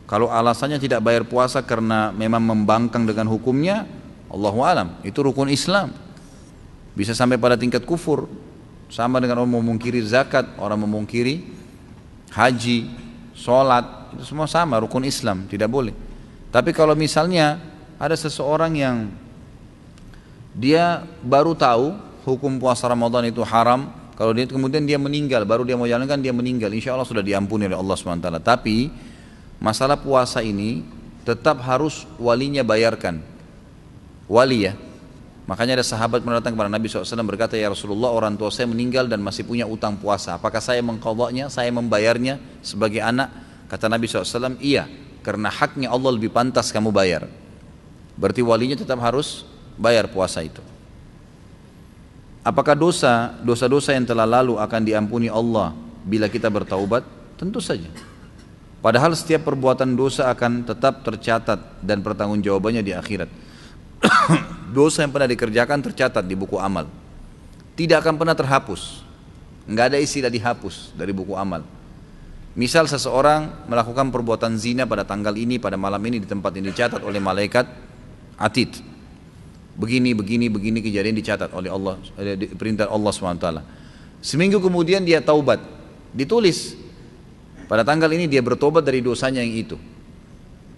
Kalau alasannya tidak bayar puasa karena memang membangkang dengan hukumnya, Allahu alam, itu rukun Islam. Bisa sampai pada tingkat kufur. Sama dengan orang memungkiri zakat, orang memungkiri haji, sholat, itu semua sama rukun Islam, tidak boleh. Tapi kalau misalnya ada seseorang yang dia baru tahu hukum puasa Ramadan itu haram, kalau dia kemudian dia meninggal, baru dia mau jalankan dia meninggal, insya Allah sudah diampuni oleh Allah SWT. Tapi masalah puasa ini tetap harus walinya bayarkan, wali ya. Makanya ada sahabat mendatang kepada Nabi SAW berkata, ya Rasulullah, orang tua saya meninggal dan masih punya utang puasa, apakah saya mengqadhanya, saya membayarnya sebagai anak? Kata Nabi SAW, iya, karena haknya Allah lebih pantas kamu bayar. Berarti walinya tetap harus bayar puasa itu. Apakah dosa-dosa yang telah lalu akan diampuni Allah bila kita bertaubat? Tentu saja. Padahal setiap perbuatan dosa akan tetap tercatat dan pertanggungjawabannya di akhirat. Dosa yang pernah dikerjakan tercatat di buku amal, tidak akan pernah terhapus, nggak ada istilah dihapus dari buku amal. Misal seseorang melakukan perbuatan zina pada tanggal ini, pada malam ini, di tempat ini, dicatat oleh malaikat atid, begini kejadian dicatat oleh Allah, perintah Allah SWT. Seminggu kemudian dia taubat, ditulis pada tanggal ini dia bertobat dari dosanya yang itu,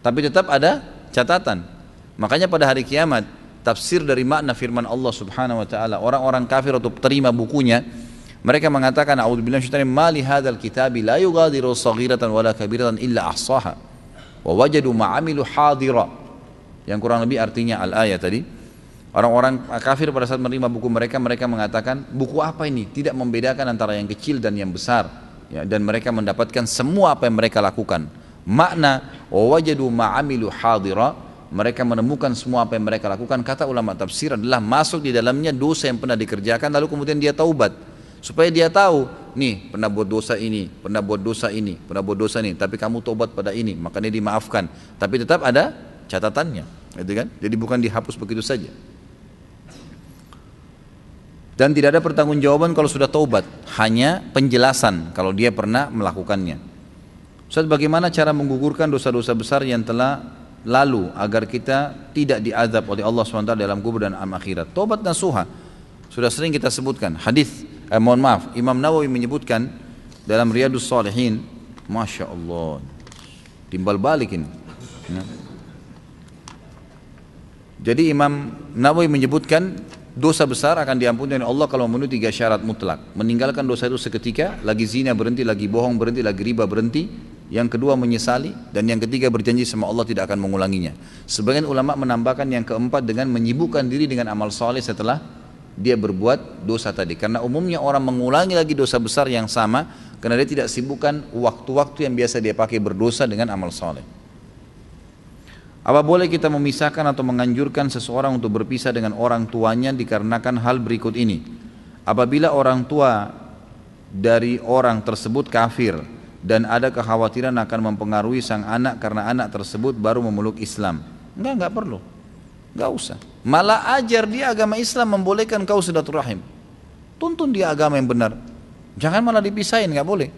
tapi tetap ada catatan. Makanya pada hari kiamat, tafsir dari makna firman Allah Subhanahu wa taala, orang-orang kafir untuk terima bukunya, mereka mengatakan, a'udzubillahi minasyaitonir rajim, ma li hadzal kitabi la yughadiru shaghiratan wala kabiratan illa ahsaha wa wajadu ma 'amilu hadira. Yang kurang lebih artinya al-ayat tadi, orang-orang kafir pada saat menerima buku mereka, mereka mengatakan, buku apa ini? Tidak membedakan antara yang kecil dan yang besar, ya, dan mereka mendapatkan semua apa yang mereka lakukan. Makna wa wajadu ma 'amilu hadira, mereka menemukan semua apa yang mereka lakukan. Kata ulama tafsir adalah masuk di dalamnya dosa yang pernah dikerjakan, lalu kemudian dia taubat, supaya dia tahu, nih pernah buat dosa ini, pernah buat dosa ini, pernah buat dosa ini, tapi kamu taubat pada ini, makanya dimaafkan. Tapi tetap ada catatannya, gitu kan? Jadi bukan dihapus begitu saja. Dan tidak ada pertanggungjawaban kalau sudah taubat, hanya penjelasan kalau dia pernah melakukannya. Ustaz, bagaimana cara menggugurkan dosa-dosa besar yang telah lalu agar kita tidak diazab oleh Allah SWT dalam kubur dan alam akhirat? Taubat nasuha sudah sering kita sebutkan. Imam Nawawi menyebutkan dalam Riyadhus Shalihin, Masya Allah, timbal balikin ya. Jadi Imam Nawawi menyebutkan dosa besar akan diampuni oleh Allah kalau memenuhi 3 syarat mutlak. Meninggalkan dosa itu seketika, lagi zina berhenti, lagi bohong berhenti, lagi riba berhenti. Yang kedua menyesali, dan yang ketiga berjanji sama Allah tidak akan mengulanginya. Sebagian ulama menambahkan yang keempat dengan menyibukkan diri dengan amal soleh setelah dia berbuat dosa tadi. Karena umumnya orang mengulangi lagi dosa besar yang sama karena dia tidak sibukkan waktu-waktu yang biasa dia pakai berdosa dengan amal soleh. Apa boleh kita memisahkan atau menganjurkan seseorang untuk berpisah dengan orang tuanya dikarenakan hal berikut ini? Apabila orang tua dari orang tersebut kafir dan ada kekhawatiran akan mempengaruhi sang anak karena anak tersebut baru memeluk Islam, enggak perlu, enggak usah. Malah ajar dia agama Islam membolehkan kau silaturahim, tuntun dia agama yang benar, jangan malah dipisahin, enggak boleh.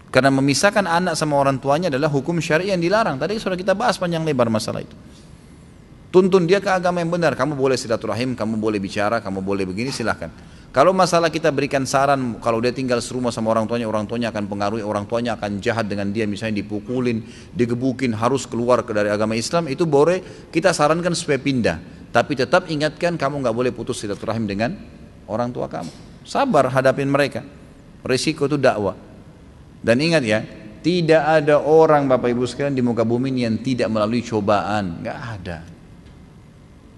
Karena memisahkan anak sama orang tuanya adalah hukum syar'i yang dilarang. Tadi sudah kita bahas panjang lebar masalah itu. Tuntun dia ke agama yang benar, kamu boleh silaturahim, kamu boleh bicara, kamu boleh begini, silahkan. Kalau masalah kita berikan saran, kalau dia tinggal serumah sama orang tuanya akan pengaruhi, orang tuanya akan jahat dengan dia, misalnya dipukulin, digebukin, harus keluar dari agama Islam, itu boleh kita sarankan supaya pindah. Tapi tetap ingatkan, kamu nggak boleh putus silaturahim dengan orang tua kamu. Sabar hadapin mereka, resiko itu dakwah. Dan ingat ya, tidak ada orang Bapak Ibu sekalian di muka bumi ini yang tidak melalui cobaan, nggak ada.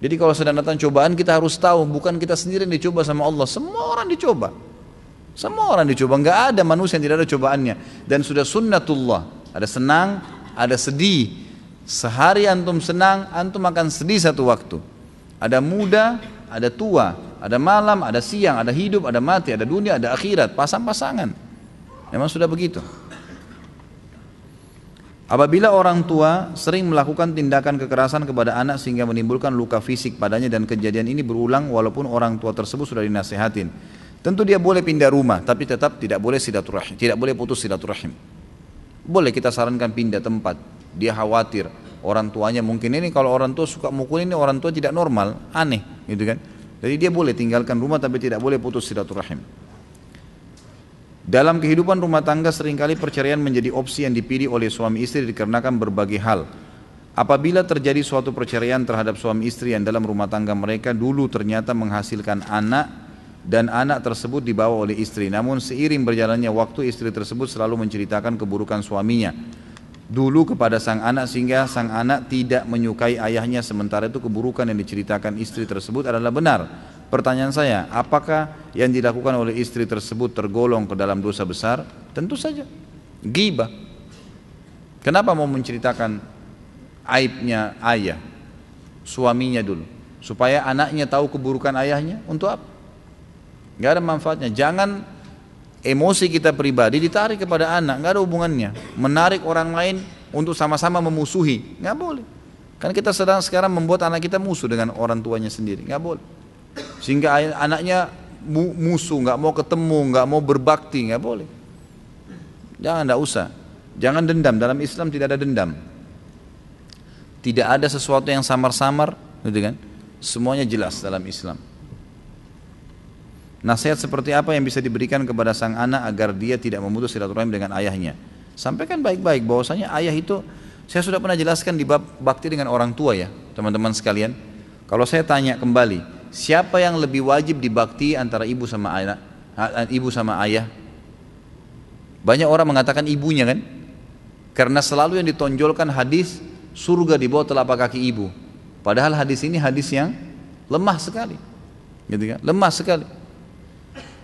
Jadi kalau sedang datang cobaan, kita harus tahu bukan kita sendiri yang dicoba sama Allah, semua orang dicoba. Semua orang dicoba, nggak ada manusia yang tidak ada cobaannya. Dan sudah sunnatullah, ada senang, ada sedih. Sehari antum senang, antum akan sedih satu waktu. Ada muda, ada tua, ada malam, ada siang, ada hidup, ada mati, ada dunia, ada akhirat, pasang-pasangan. Memang sudah begitu. Apabila orang tua sering melakukan tindakan kekerasan kepada anak sehingga menimbulkan luka fisik padanya dan kejadian ini berulang walaupun orang tua tersebut sudah dinasihatin, tentu dia boleh pindah rumah, tapi tetap tidak boleh silaturahim, tidak boleh putus silaturahim. Boleh kita sarankan pindah tempat, dia khawatir orang tuanya mungkin ini, kalau orang tua suka mukul ini orang tua tidak normal, aneh gitu kan. Jadi dia boleh tinggalkan rumah tapi tidak boleh putus silaturahim. Dalam kehidupan rumah tangga seringkali perceraian menjadi opsi yang dipilih oleh suami istri dikarenakan berbagai hal. Apabila terjadi suatu perceraian terhadap suami istri yang dalam rumah tangga mereka dulu ternyata menghasilkan anak dan anak tersebut dibawa oleh istri, namun seiring berjalannya waktu istri tersebut selalu menceritakan keburukan suaminya dulu kepada sang anak sehingga sang anak tidak menyukai ayahnya, sementara itu keburukan yang diceritakan istri tersebut adalah benar. Pertanyaan saya, apakah yang dilakukan oleh istri tersebut tergolong ke dalam dosa besar? Tentu saja, ghibah. Kenapa mau menceritakan aibnya ayah, suaminya dulu? Supaya anaknya tahu keburukan ayahnya, untuk apa? Gak ada manfaatnya. Jangan emosi kita pribadi ditarik kepada anak, gak ada hubungannya. Menarik orang lain untuk sama-sama memusuhi, gak boleh. Kan kita sedang sekarang membuat anak kita musuh dengan orang tuanya sendiri, gak boleh. Sehingga anaknya musuh, nggak mau ketemu, nggak mau berbakti, nggak boleh. Jangan, nggak usah. Jangan dendam. Dalam Islam tidak ada dendam. Tidak ada sesuatu yang samar-samar, gitu kan? Semuanya jelas dalam Islam. Nasihat seperti apa yang bisa diberikan kepada sang anak agar dia tidak memutus silaturahim dengan ayahnya? Sampaikan baik-baik bahwasanya ayah itu, saya sudah pernah jelaskan di bab bakti dengan orang tua ya, teman-teman sekalian. Kalau saya tanya kembali, siapa yang lebih wajib dibakti antara ibu sama anak, ibu sama ayah? Banyak orang mengatakan ibunya kan, karena selalu yang ditonjolkan hadis surga di bawah telapak kaki ibu. Padahal hadis ini hadis yang lemah sekali, gitu kan? Lemah sekali.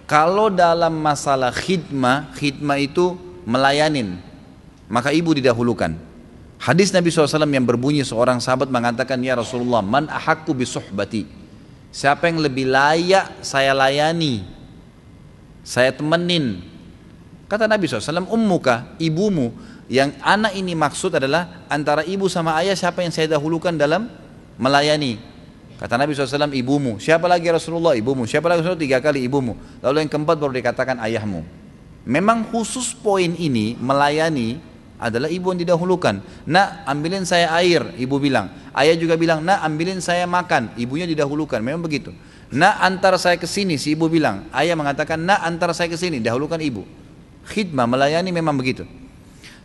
Kalau dalam masalah khidmah itu melayanin, maka ibu didahulukan. Hadis Nabi SAW yang berbunyi, seorang sahabat mengatakan, ya Rasulullah, man ahakku bisuhbati, siapa yang lebih layak saya layani, saya temenin? Kata Nabi SAW, ummuka, ibumu. Yang anak ini maksud adalah antara ibu sama ayah, siapa yang saya dahulukan dalam melayani? Kata Nabi SAW, ibumu. Siapa lagi Rasulullah? Ibumu. Siapa lagi Rasulullah? 3 kali ibumu. Lalu yang keempat baru dikatakan ayahmu. Memang khusus poin ini melayani adalah ibu yang didahulukan. Nak, ambilin saya air, ibu bilang. Ayah juga bilang, nak, ambilin saya makan, ibunya didahulukan. Memang begitu. Nak, antar saya ke sini, si ibu bilang. Ayah mengatakan, nak, antar saya ke sini, dahulukan ibu. Khidmah, melayani memang begitu.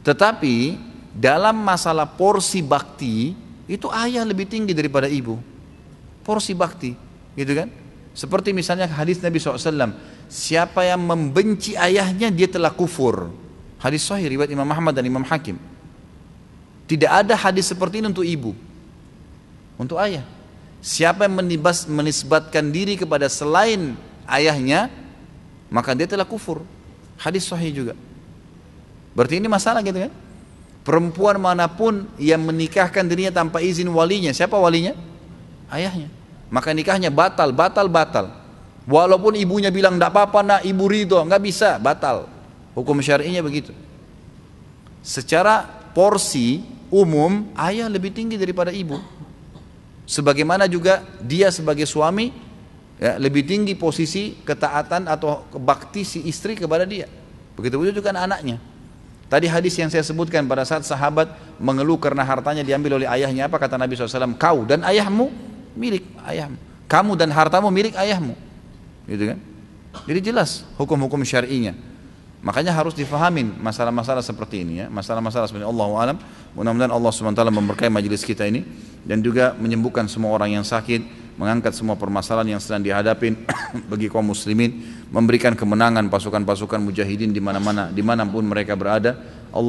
Tetapi dalam masalah porsi bakti, itu ayah lebih tinggi daripada ibu. Porsi bakti, gitu kan? Seperti misalnya hadis Nabi SAW, siapa yang membenci ayahnya dia telah kufur. Hadis sahih riwayat Imam Ahmad dan Imam Hakim. Tidak ada hadis seperti ini untuk ibu, untuk ayah. Siapa yang menisbatkan diri kepada selain ayahnya, maka dia telah kufur. Hadis sahih juga. Berarti ini masalah gitu kan? Perempuan manapun yang menikahkan dirinya tanpa izin walinya, siapa walinya? Ayahnya. Maka nikahnya batal. Walaupun ibunya bilang tidak apa-apa nak, ibu ridho, nggak bisa, batal. Hukum syar'inya begitu. Secara porsi umum ayah lebih tinggi daripada ibu. Sebagaimana juga dia sebagai suami ya, lebih tinggi posisi ketaatan atau bakti si istri kepada dia. Begitu juga anaknya. Tadi hadis yang saya sebutkan pada saat sahabat mengeluh karena hartanya diambil oleh ayahnya, apa kata Nabi SAW? Kau dan ayahmu milik ayahmu. Kamu dan hartamu milik ayahmu. Gitu kan? Jadi jelas hukum-hukum syar'inya. Makanya harus difahamin masalah-masalah seperti ini ya. Masalah-masalah seperti ini. Allahu a'lam. Mudah-mudahan Allah SWT memberkahi majelis kita ini dan juga menyembuhkan semua orang yang sakit, mengangkat semua permasalahan yang sedang dihadapin bagi kaum muslimin, memberikan kemenangan pasukan-pasukan mujahidin di mana-mana, dimanapun mereka berada.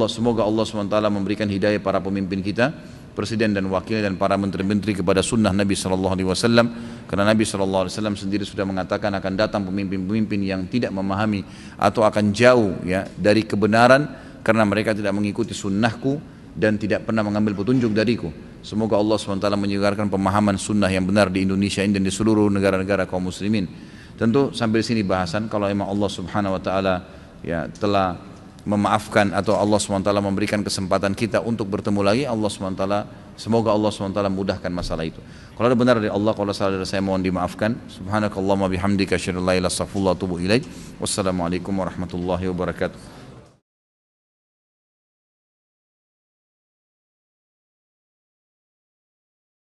Semoga Allah SWT memberikan hidayah para pemimpin kita, presiden dan wakil dan para menteri-menteri kepada sunnah Nabi SAW, karena Nabi SAW sendiri sudah mengatakan akan datang pemimpin-pemimpin yang tidak memahami atau akan jauh ya dari kebenaran karena mereka tidak mengikuti sunnahku dan tidak pernah mengambil petunjuk dariku. Semoga Allah SWT menyegarkan pemahaman sunnah yang benar di Indonesia ini dan di seluruh negara-negara kaum muslimin. Tentu sampai di sini bahasan, kalau memang Allah Subhanahu wa taala ya telah memaafkan atau Allah SWT memberikan kesempatan kita untuk bertemu lagi, semoga Allah SWT mudahkan masalah itu. Kalau ada benar dari Allah, kalau salah dari saya mohon dimaafkan. Subhanakallahumma bihamdika asyhadu an la ilaha illa anta astaghfiruka wa atubu ilaik. Wassalamualaikum warahmatullahi wabarakatuh.